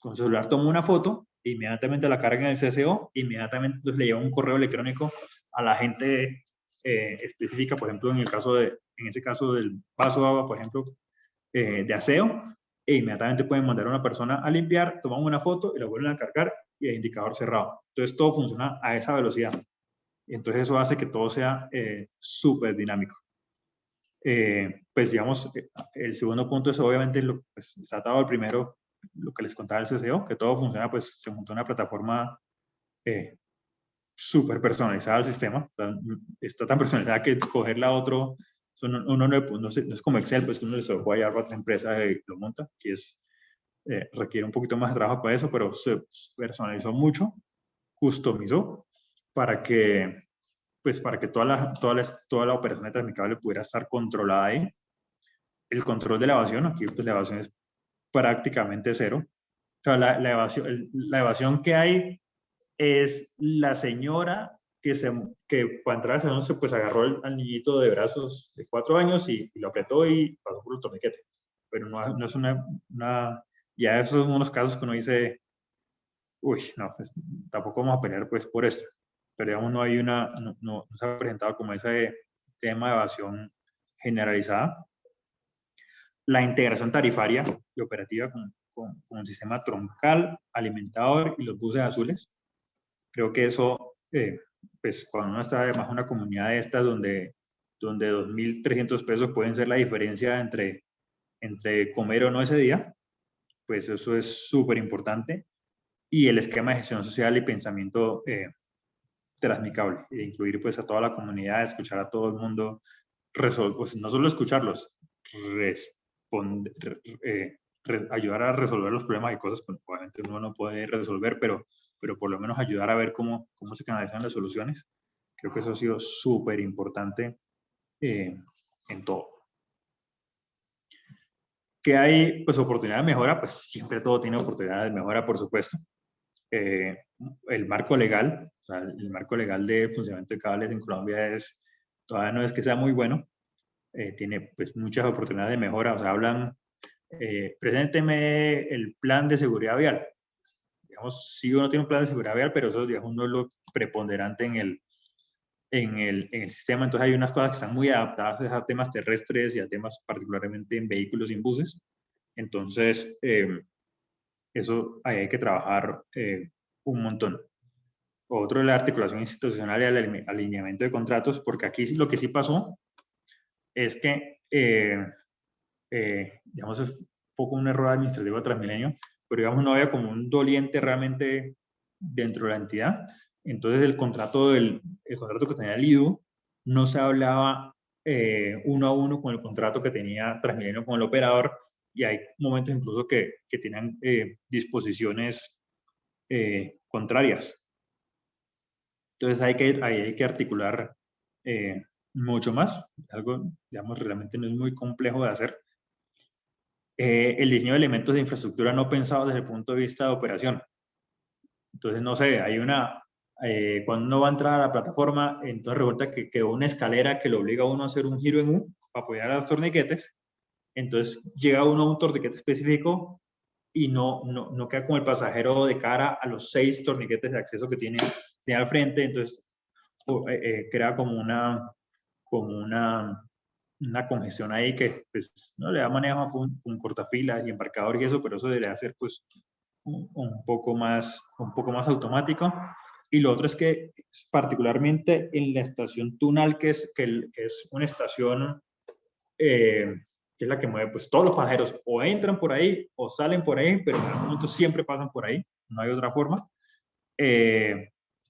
con su celular toma una foto, inmediatamente la carga en el CCO, inmediatamente entonces le lleva un correo electrónico a la gente específica, por ejemplo, en ese caso del vaso de agua, por ejemplo, de aseo, e inmediatamente pueden mandar a una persona a limpiar, toman una foto y la vuelven a cargar, y el indicador cerrado. Entonces todo funciona a esa velocidad. Y entonces eso hace que todo sea súper dinámico. Pues digamos, el segundo punto es obviamente pues, está atado al primero, lo que les contaba el CCO, que todo funciona, pues se montó una plataforma súper personalizada al sistema. Está tan personalizada que cogerla a otro, uno no es como Excel, pues uno se lo puede llevar a otra empresa y lo monta, que requiere un poquito más de trabajo con eso, pero se personalizó mucho, customizó para que, pues, para que toda la operación de Transmicable pudiera estar controlada ahí. El control de la evasión, aquí pues la evasión es prácticamente cero. O sea, la evasión que hay es la señora que para entrar al salón pues agarró al niñito de brazos de 4 años y lo apretó y pasó por el torniquete. Pero no es ya esos son unos casos que uno dice, uy, no, pues, tampoco vamos a pelear pues por esto. Pero digamos, no se ha presentado como ese tema de evasión generalizada. La integración tarifaria y operativa con un sistema troncal, alimentador y los buses azules. Creo que eso, pues cuando uno está además en una comunidad de estas donde 2.300 pesos pueden ser la diferencia entre entre comer o no ese día, pues eso es súper importante. Y el esquema de gestión social y pensamiento transmicable, e incluir pues a toda la comunidad, escuchar a todo el mundo, pues, no solo escucharlos, ayudar a resolver los problemas y cosas que obviamente uno no puede resolver, pero por lo menos ayudar a ver cómo se canalizan las soluciones. Creo que eso ha sido súper importante en todo. ¿Que hay pues oportunidad de mejora? Pues siempre todo tiene oportunidad de mejora, por supuesto. El marco legal, o sea, el marco legal de funcionamiento de cables en Colombia todavía no es que sea muy bueno, tiene pues muchas oportunidades de mejora, o sea, hablan, presénteme el plan de seguridad vial. Digamos, sí uno tiene un plan de seguridad vial, pero eso, digamos, no es lo preponderante en el sistema. Entonces hay unas cosas que están muy adaptadas a temas terrestres y a temas particularmente en vehículos y en buses. Entonces, eso hay que trabajar un montón. Otro es la articulación institucional y el alineamiento de contratos, porque aquí lo que sí pasó es que, digamos, es un poco un error administrativo de Transmilenio, pero digamos no había como un doliente realmente dentro de la entidad. Entonces el contrato que tenía el IDU no se hablaba uno a uno con el contrato que tenía Transmilenio con el operador, y hay momentos incluso que tienen disposiciones contrarias. Entonces hay que articular mucho más, algo, digamos, realmente no es muy complejo de hacer. El diseño de elementos de infraestructura no pensados desde el punto de vista de operación. Entonces, no sé, cuando uno va a entrar a la plataforma, entonces resulta que quedó una escalera que lo obliga a uno a hacer un giro en U para apoyar a los torniquetes. Entonces, llega uno a un torniquete específico y no queda como el pasajero de cara a los 6 torniquetes de acceso que tiene al frente. Entonces, crea como una congestión ahí que pues no le da manejo con cortafilas y embarcador y eso, pero eso debería ser pues un poco más automático. Y lo otro es que particularmente en la estación Tunal, que es una estación que es la que mueve, pues todos los pasajeros o entran por ahí o salen por ahí, pero en algún momento siempre pasan por ahí, no hay otra forma.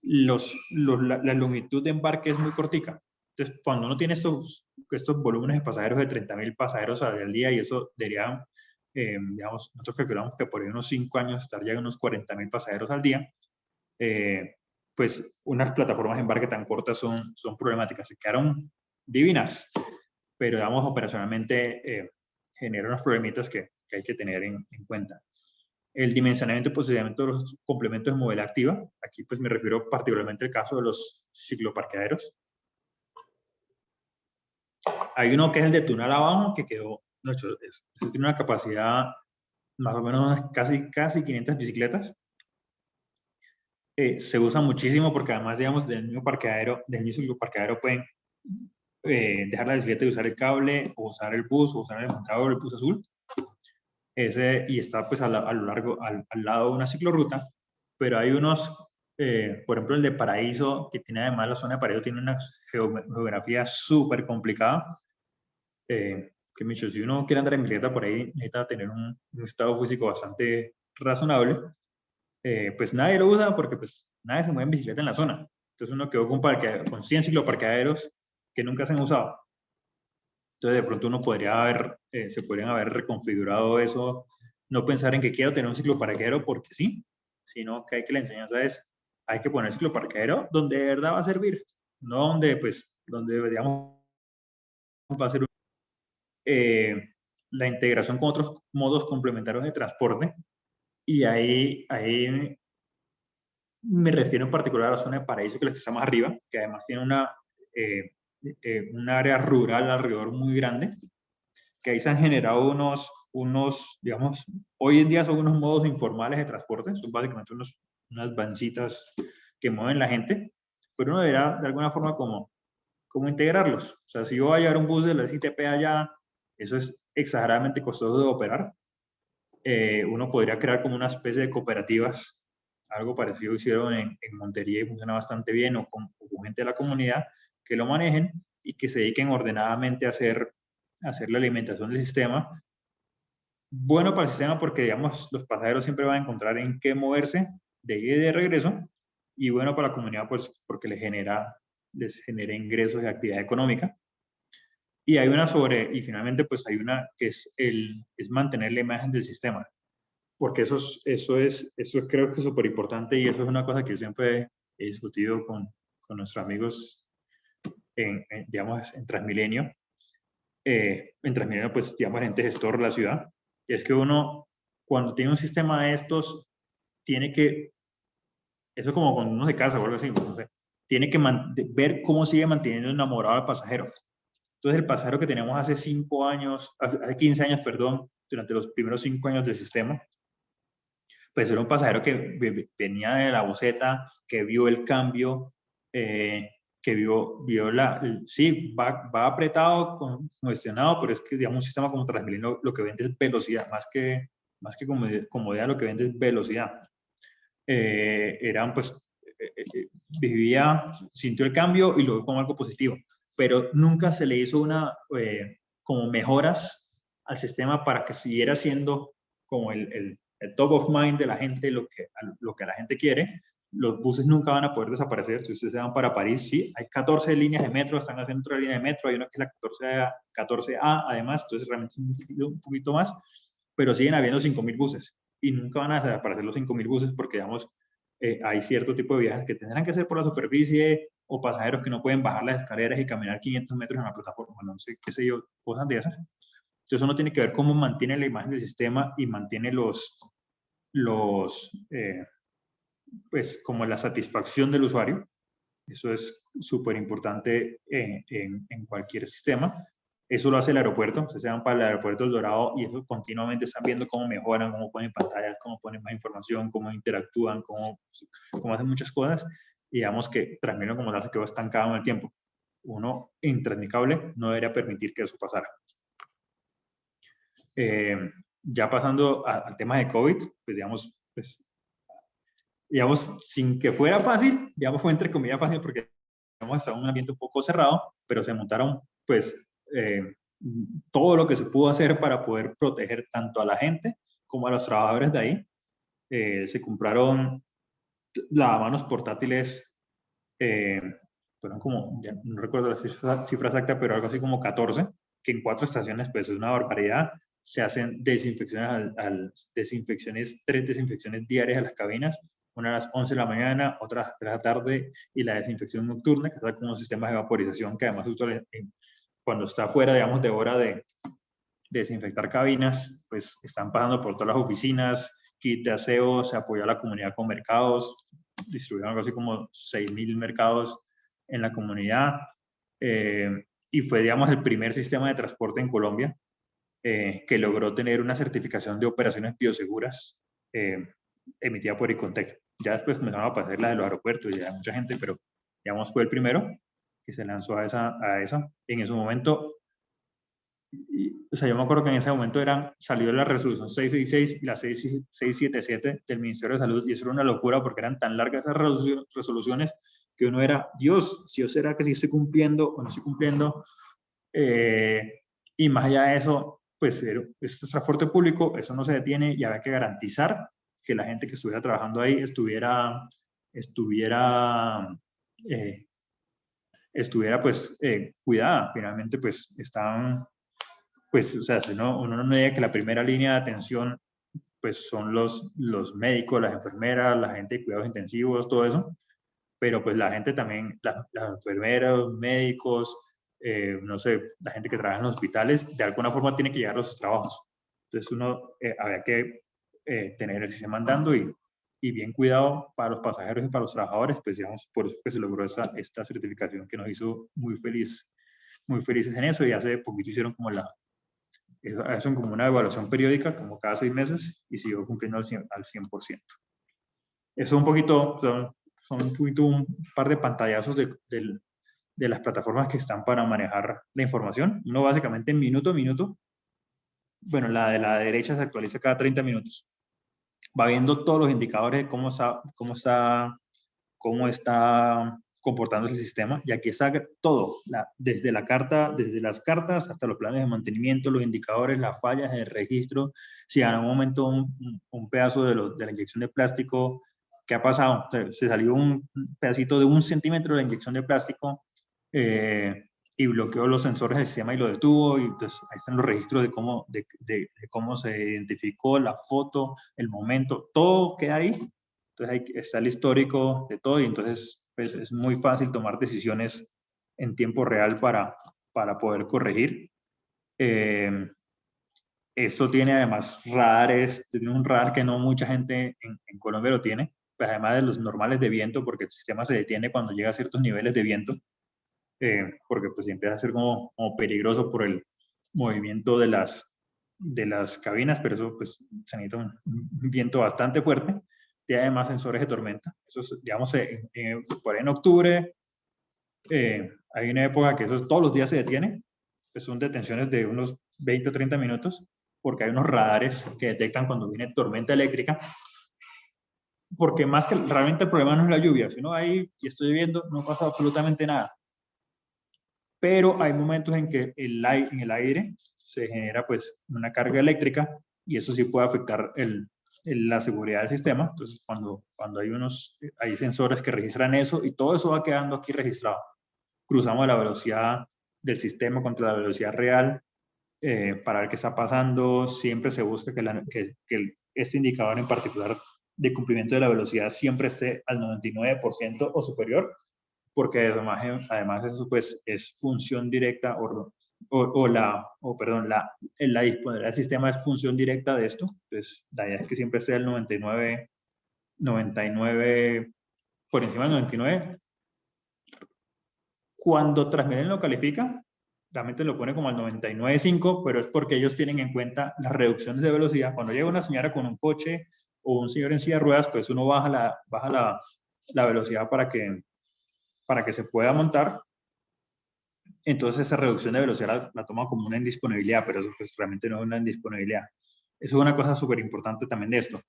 La longitud de embarque es muy cortica. Entonces, cuando uno tiene estos volúmenes de pasajeros de 30.000 pasajeros al día, y eso debería, digamos, nosotros calculamos que por ahí unos 5 años estar ya en unos 40.000 pasajeros al día, pues unas plataformas de embarque tan cortas son problemáticas. Se quedaron divinas, pero digamos, operacionalmente genera unos problemitas que hay que tener en cuenta. El dimensionamiento y posicionamiento de los complementos de movilidad activa. Aquí pues me refiero particularmente al caso de los cicloparqueaderos. Hay uno que es el de Tunal abajo, que quedó, tiene una capacidad más o menos casi 500 bicicletas. Se usa muchísimo porque además, digamos, del mismo cicloparqueadero pueden dejar la bicicleta y usar el cable, o usar el bus, o usar el montador, el bus azul. Y está pues al lado de una ciclorruta, pero hay unos, por ejemplo el de Paraíso, que tiene además la zona de Paraíso, tiene una geografía súper complicada, que si uno quiere andar en bicicleta por ahí, necesita tener un estado físico bastante razonable. Pues nadie lo usa porque pues nadie se mueve en bicicleta en la zona. Entonces uno quedó con 100 cicloparqueaderos que nunca se han usado. Entonces, de pronto se podrían haber reconfigurado eso, no pensar en que quiero tener un cicloparqueadero porque sí, sino que la enseñanza es, hay que poner cicloparqueadero donde de verdad va a servir, no donde digamos va a ser la integración con otros modos complementarios de transporte. Y ahí me refiero en particular a la zona de Paraíso, que es la que está más arriba, que además tiene un área rural alrededor muy grande, que ahí se han generado unos, digamos, hoy en día son unos modos informales de transporte, son básicamente unas vancitas que mueven la gente, pero uno deberá de alguna forma como integrarlos. O sea, si yo voy a llevar un bus de la SITP allá, eso es exageradamente costoso de operar. Uno podría crear como una especie de cooperativas, algo parecido hicieron en Montería y funciona bastante bien, o con gente de la comunidad que lo manejen y que se dediquen ordenadamente a hacer la alimentación del sistema, bueno para el sistema porque, digamos, los pasajeros siempre van a encontrar en qué moverse de ida y de regreso, y bueno para la comunidad, pues porque les genera ingresos y actividad económica. Y hay una y finalmente, pues hay una que es mantener la imagen del sistema, porque eso creo que es súper importante, y eso es una cosa que siempre he discutido con nuestros amigos digamos, en Transmilenio. En Transmilenio, pues, digamos, gente gestor de la ciudad, y es que uno, cuando tiene un sistema de estos, tiene que, eso es como cuando uno se casa o algo así, no sé, tiene que ver cómo sigue manteniendo enamorado al pasajero. Entonces, el pasajero que teníamos hace 5 años, hace 15 años, perdón, durante los primeros 5 años del sistema, pues era un pasajero que venía de la buseta, que vio el cambio, que sí, va apretado, congestionado, pero es que, digamos, un sistema como Transmilenio lo que vende es velocidad, más que comodidad, lo que vende es velocidad. Pues, sintió el cambio y lo vio como algo positivo, pero nunca se le hizo como mejoras al sistema para que siguiera siendo como el top of mind de la gente, lo que la gente quiere. Los buses nunca van a poder desaparecer. Si ustedes se van para París, sí, hay 14 líneas de metro, están haciendo otra línea de metro, hay una que es la 14A además, entonces realmente es un poquito más, pero siguen habiendo 5.000 buses y nunca van a desaparecer los 5.000 buses porque, digamos, hay cierto tipo de viajes que tendrán que hacer por la superficie, o pasajeros que no pueden bajar las escaleras y caminar 500 metros en la plataforma, no sé, qué sé yo, cosas de esas. Entonces uno tiene que ver cómo mantiene la imagen del sistema y mantiene pues como la satisfacción del usuario. Eso es súper importante en cualquier sistema. Eso lo hace el aeropuerto. Se van para el aeropuerto del Dorado y eso continuamente están viendo cómo mejoran, cómo ponen pantallas, cómo ponen más información, cómo interactúan, cómo hacen muchas cosas. Y digamos que Transmilenio como tal se quedó estancado en el tiempo. Uno intransmicable no debería permitir que eso pasara. Ya pasando al tema de COVID, pues digamos, sin que fuera fácil, digamos, fue entre comillas fácil porque estaba en un ambiente un poco cerrado, pero se montaron, pues, todo lo que se pudo hacer para poder proteger tanto a la gente como a los trabajadores de ahí. Se compraron lavamanos portátiles, fueron como, ya no recuerdo la cifra exacta, pero algo así como 14, que en 4 estaciones, pues es una barbaridad. Se hacen desinfecciones, 3 desinfecciones diarias a las cabinas, una a las 11 de la mañana, otra a las 3 de la tarde, y la desinfección nocturna, que está como un sistema de vaporización que además cuando está fuera, digamos, de hora de desinfectar cabinas, pues están pasando por todas las oficinas, kit de aseo, se apoyó a la comunidad con mercados, distribuyeron algo así como 6.000 mercados en la comunidad, y fue, digamos, el primer sistema de transporte en Colombia que logró tener una certificación de operaciones bioseguras emitida por Icontec. Ya después comenzaron a aparecer la de los aeropuertos y ya mucha gente, pero digamos fue el primero que se lanzó a esa. En ese momento, o sea, yo me acuerdo que en ese momento salió la resolución 666 y la 677 del Ministerio de Salud, y eso era una locura porque eran tan largas esas resoluciones que uno era, Dios, si yo será que sí estoy cumpliendo o no estoy cumpliendo. Y más allá de eso, pues este transporte público, eso no se detiene y había que garantizar que la gente que estuviera trabajando ahí estuviera pues cuidada. Finalmente, pues estaban, pues, o sea, si uno no diga que la primera línea de atención pues son los médicos, las enfermeras, la gente de cuidados intensivos, todo eso, pero pues la gente también, las enfermeras, médicos, no sé, la gente que trabaja en los hospitales, de alguna forma tiene que llegar a sus trabajos. Entonces uno había que tener el sistema andando y bien cuidado para los pasajeros y para los trabajadores, pues digamos, por eso que se logró esta certificación que nos hizo muy felices en eso, y hace poquito hicieron hacen como una evaluación periódica, como cada 6 meses, y siguió cumpliendo al 100%. Eso un poquito, son un par de pantallazos de las plataformas que están para manejar la información. Uno básicamente minuto a minuto, bueno, la de la derecha se actualiza cada 30 minutos. Va viendo todos los indicadores de cómo está comportándose el sistema, y aquí está todo, desde las cartas hasta los planes de mantenimiento, los indicadores, las fallas, el registro, si en algún momento un pedazo de la inyección de plástico, ¿qué ha pasado? Se salió un pedacito de 1 centímetro de la inyección de plástico y bloqueó los sensores del sistema y lo detuvo, y entonces ahí están los registros de cómo se identificó, la foto, el momento, todo queda ahí. Entonces ahí está el histórico de todo, y entonces pues, es muy fácil tomar decisiones en tiempo real para poder corregir. Esto tiene además radares, tiene un radar que no mucha gente en Colombia lo tiene, pues además de los normales de viento, porque el sistema se detiene cuando llega a ciertos niveles de viento, porque pues empieza a ser como peligroso por el movimiento de las cabinas, pero eso pues se necesita un viento bastante fuerte. Tiene además sensores de tormenta. Eso es, digamos, por ahí en octubre hay una época que eso todos los días se detiene, pues son detenciones de unos 20 o 30 minutos, porque hay unos radares que detectan cuando viene tormenta eléctrica, porque más que realmente el problema no es la lluvia, sino ahí y estoy viendo, no pasa absolutamente nada. Pero hay momentos en que en el aire se genera pues una carga eléctrica, y eso sí puede afectar la seguridad del sistema. Entonces, cuando hay sensores que registran eso, y todo eso va quedando aquí registrado. Cruzamos la velocidad del sistema contra la velocidad real para ver qué está pasando. Siempre se busca que este indicador en particular de cumplimiento de la velocidad siempre esté al 99% o superior, porque además eso pues es función directa la disponibilidad del sistema es función directa de esto. Entonces, la idea es que siempre sea el 99, por encima del 99. Cuando Transmilenio lo califica, realmente lo pone como al 99.5, pero es porque ellos tienen en cuenta las reducciones de velocidad. Cuando llega una señora con un coche o un señor en silla de ruedas, pues uno baja la velocidad para que se pueda montar. Entonces esa reducción de velocidad la toma como una indisponibilidad, pero eso pues realmente no es una indisponibilidad. Eso es una cosa súper importante también de esto.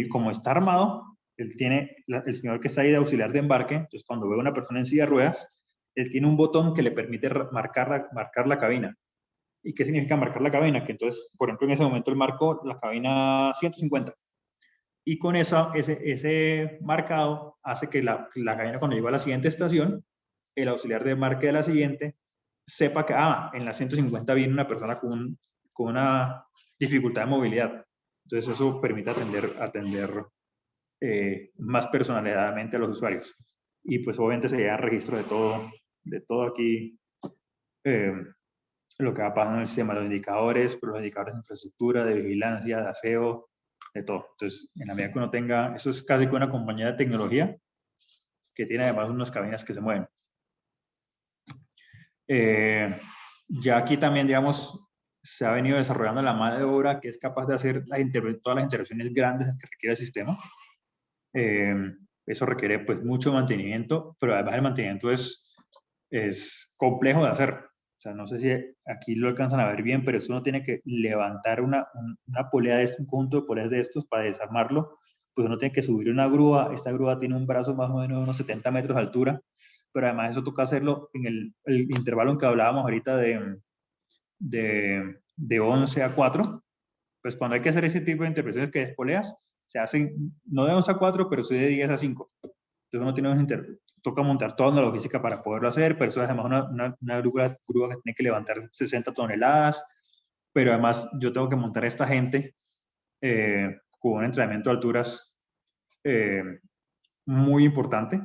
Como está armado, el señor que está ahí de auxiliar de embarque, entonces cuando ve a una persona en silla de ruedas, él tiene un botón que le permite marcar la cabina. ¿Y qué significa marcar la cabina? Que entonces, por ejemplo, en ese momento él marcó la cabina 150. Y con ese marcado hace que la cabina, cuando llega a la siguiente estación, el auxiliar de embarque de la siguiente sepa que en la 150 viene una persona con una dificultad de movilidad. Entonces eso permite atender más personalizadamente a los usuarios. Y pues obviamente se lleva registro de todo aquí, lo que va pasando en el sistema, los indicadores de infraestructura, de vigilancia, de aseo, de todo. Entonces, en la medida que uno tenga, eso es casi que una compañía de tecnología que tiene además unas cabinas que se mueven. Ya aquí también, digamos, se ha venido desarrollando la mano de obra que es capaz de hacer todas las intervenciones grandes que requiere el sistema. Eso requiere pues mucho mantenimiento, pero además el mantenimiento es complejo de hacer. O sea, no sé si aquí lo alcanzan a ver bien, pero eso uno tiene que levantar una polea un conjunto de poleas de estos para desarmarlo. Pues uno tiene que subir una grúa. Esta grúa tiene un brazo más o menos de unos 70 metros de altura, pero además eso toca hacerlo en el intervalo en que hablábamos ahorita de 11 a 4. Pues cuando hay que hacer ese tipo de intervenciones que despoleas, se hacen no de 11 a 4, pero sí de 10 a 5. Entonces uno toca montar toda una logística para poderlo hacer, pero eso es además una grúa que tiene que levantar 60 toneladas, pero además yo tengo que montar a esta gente con un entrenamiento de alturas muy importante.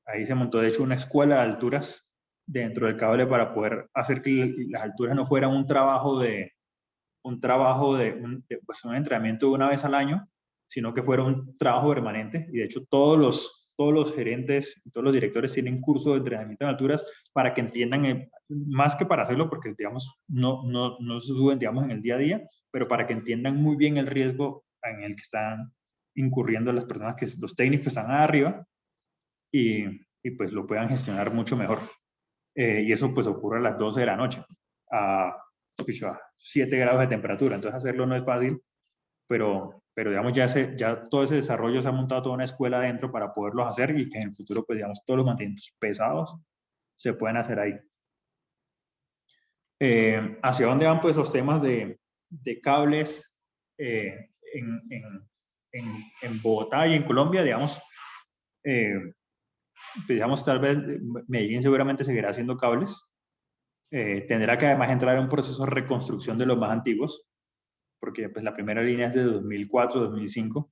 Ahí se montó de hecho una escuela de alturas dentro del cable para poder hacer que las alturas no fueran un trabajo de pues un entrenamiento de una vez al año, sino que fuera un trabajo permanente. Y de hecho todos los gerentes, todos los directores tienen curso de entrenamiento en alturas para que entiendan, más que para hacerlo, porque digamos no se suben digamos en el día a día, pero para que entiendan muy bien el riesgo en el que están incurriendo los técnicos que están arriba, y pues lo puedan gestionar mucho mejor. Y eso pues ocurre a las 12 de la noche, a 7 grados de temperatura. Entonces hacerlo no es fácil, pero pero digamos ya todo ese desarrollo se ha montado toda una escuela adentro para poderlos hacer y que en el futuro, pues digamos, todos los mantenimientos pesados se pueden hacer ahí. ¿Hacia dónde van pues los temas de cables en Bogotá y en Colombia? Digamos, tal vez Medellín seguramente seguirá haciendo cables. Tendrá que además entrar en un proceso de reconstrucción de los más antiguos, porque pues la primera línea es de 2004-2005.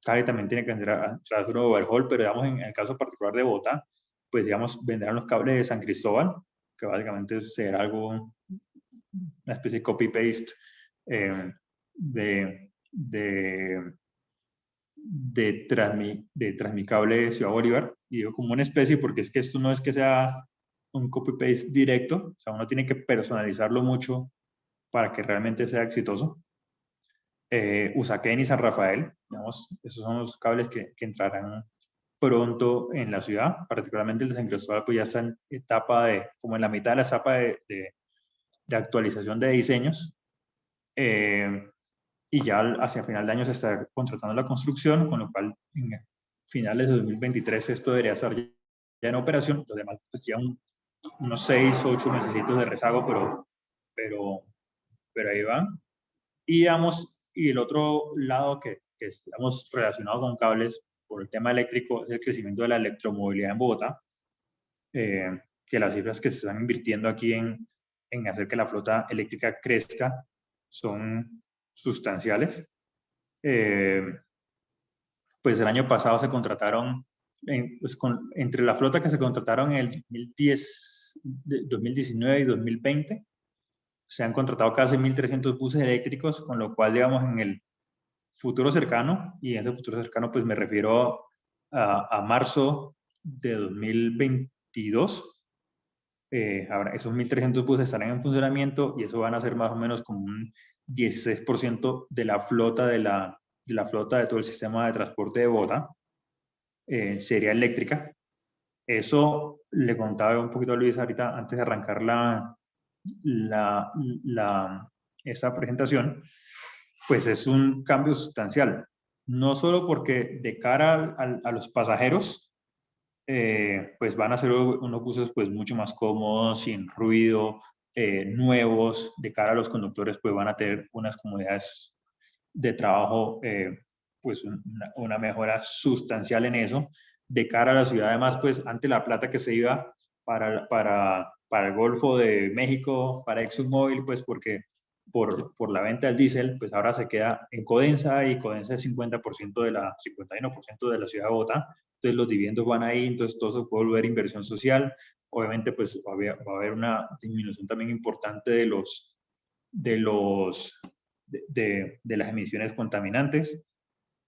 Cali también tiene que entrar a un overhaul, pero digamos en el caso particular de Bogotá, pues digamos vendrán los cables de San Cristóbal, que básicamente será algo, una especie de copy-paste de Transmicable Ciudad Bolívar. Y digo como una especie porque es que esto no es que sea un copy-paste directo, o sea, uno tiene que personalizarlo mucho para que realmente sea exitoso. Usaquén y San Rafael, digamos, esos son los cables que entrarán pronto en la ciudad, particularmente el de San Cristóbal, pues ya está en etapa como en la mitad de la etapa de actualización de diseños, y ya hacia final de año se está contratando la construcción, con lo cual en finales de 2023 esto debería estar ya en operación. Los demás pues llevan unos 6 o 8 meses de rezago, pero ahí van. Y digamos, y el otro lado que estamos relacionado con cables por el tema eléctrico es el crecimiento de la electromovilidad en Bogotá, que las cifras que se están invirtiendo aquí en hacer que la flota eléctrica crezca son sustanciales. Pues el año pasado se contrataron, pues entre la flota que se contrataron en el 2019 y 2020, se han contratado casi 1.300 buses eléctricos, con lo cual, digamos, en el futuro cercano, y en ese futuro cercano pues me refiero a marzo de 2022, ahora esos 1.300 buses estarán en funcionamiento y eso van a ser más o menos como un 16% de la flota de la flota de todo el sistema de transporte de Bogotá, sería eléctrica. Eso le contaba un poquito a Luis ahorita antes de arrancar esta presentación, pues es un cambio sustancial. No solo porque de cara a los pasajeros, pues van a ser unos buses pues mucho más cómodos, sin ruido, nuevos. De cara a los conductores pues van a tener unas comodidades de trabajo, pues una mejora sustancial en eso. De cara a la ciudad además, pues ante la plata que se iba para el Golfo de México, para ExxonMobil, pues porque por la venta del diésel, pues ahora se queda en Codensa, y Codensa es 51% de la ciudad de Bogotá. Entonces los dividendos van ahí, entonces todo se puede volver inversión social. Obviamente pues va a haber una disminución también importante de las emisiones contaminantes,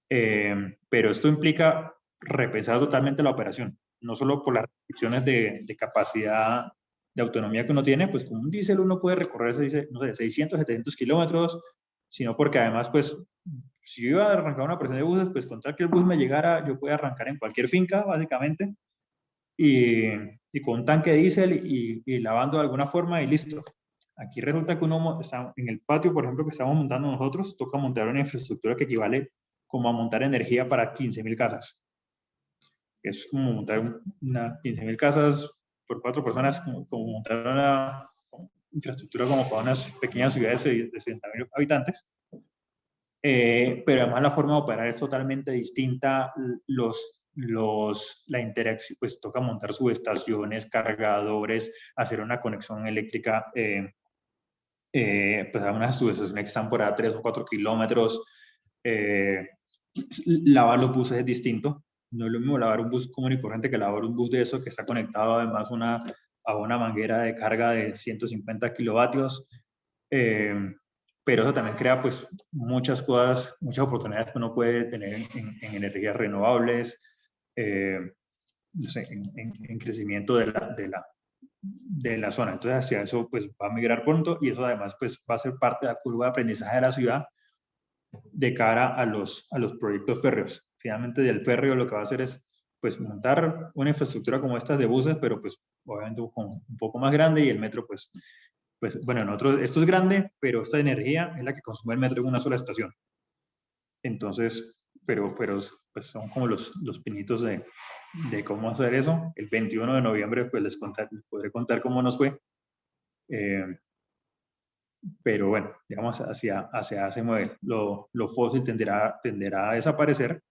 pero esto implica repensar totalmente la operación, no solo por las restricciones de capacidad de autonomía que uno tiene, pues con un diésel uno puede recorrer, no sé, 600, 700 kilómetros, sino porque además, pues, si yo iba a arrancar una operación de buses, pues con tal que el bus me llegara, yo podía arrancar en cualquier finca, básicamente, y con un tanque de diésel y lavando de alguna forma y listo. Aquí resulta que uno está en el patio, por ejemplo, que estamos montando nosotros, toca montar una infraestructura que equivale como a montar energía para 15.000 casas. Es como montar 15.000 casas por 4 personas, como montar una infraestructura como para unas pequeñas ciudades de 60.000 habitantes. Pero además la forma de operar es totalmente distinta. La interacción, pues toca montar subestaciones, cargadores, hacer una conexión eléctrica, pues a unas subestaciones que están por a 3 o 4 kilómetros. Lavar los buses es distinto. No es lo mismo lavar un bus común y corriente que lavar un bus de eso que está conectado además a una manguera de carga de 150 kilovatios. Pero eso también crea pues muchas cosas, muchas oportunidades que uno puede tener en energías renovables, no sé, en crecimiento de la zona. Entonces hacia eso pues va a migrar pronto, y eso además pues va a ser parte de la curva de aprendizaje de la ciudad de cara a los proyectos férreos. Finalmente del férreo lo que va a hacer es pues montar una infraestructura como esta de buses, pero pues obviamente un poco más grande, y el metro pues pues bueno, nosotros, esto es grande, pero esta energía es la que consume el metro en una sola estación. Entonces, pero pues son como los pinitos de cómo hacer eso. El 21 de noviembre, pues les podré contar cómo nos fue. Pero bueno, digamos, hacia se mueve. Lo fósil tenderá a desaparecer.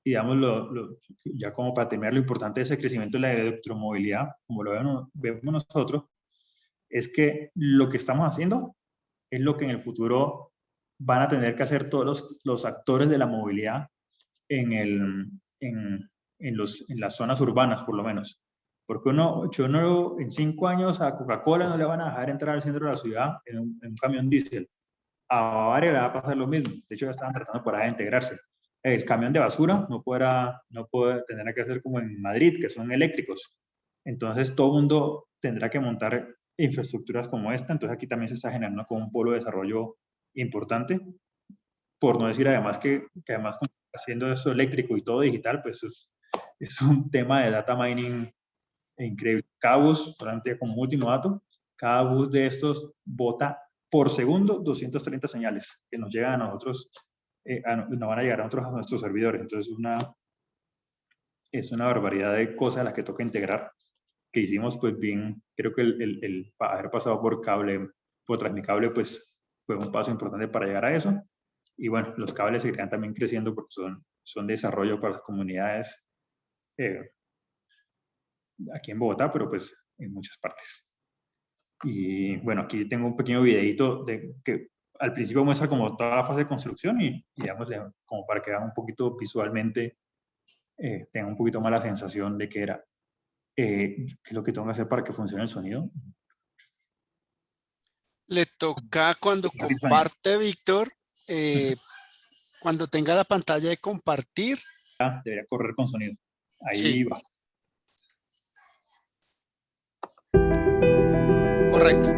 Y digamos, ya como para terminar, lo importante de ese crecimiento de la electromovilidad, como lo vemos nosotros, es que lo que estamos haciendo es lo que en el futuro van a tener que hacer todos los actores de la movilidad en las zonas urbanas, por lo menos. Porque en 5 años a Coca-Cola no le van a dejar entrar al centro de la ciudad en un camión diésel. A Bavaria le va a pasar lo mismo. De hecho, ya estaban tratando por ahí de integrarse. El camión de basura no puede tener que hacer como en Madrid, que son eléctricos. Entonces, todo el mundo tendrá que montar infraestructuras como esta. Entonces, aquí también se está generando como un polo de desarrollo importante. Por no decir además que además haciendo eso eléctrico y todo digital, pues es un tema de data mining increíble. Cada bus, solamente como último dato, cada bus de estos bota por segundo 230 señales que nos llegan a nosotros, nos van a llegar a nuestros servidores. Entonces es una barbaridad de cosas a las que toca integrar, que hicimos pues bien. Creo que el haber pasado por Transmicable, pues fue un paso importante para llegar a eso. Y bueno, los cables seguirán también creciendo porque son desarrollo para las comunidades aquí en Bogotá, pero pues en muchas partes. Y bueno, aquí tengo un pequeño videito que al principio muestra como toda la fase de construcción y digamos, como para que vean un poquito visualmente, tengan un poquito más la sensación de qué era, qué es lo que tengo que hacer para que funcione el sonido. Le toca cuando comparte, Víctor, cuando tenga la pantalla de compartir. Debería correr con sonido. Ahí sí. va. Correcto.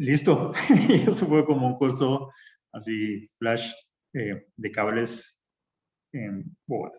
listo. Y eso fue como un curso así, flash de cables en Bogotá.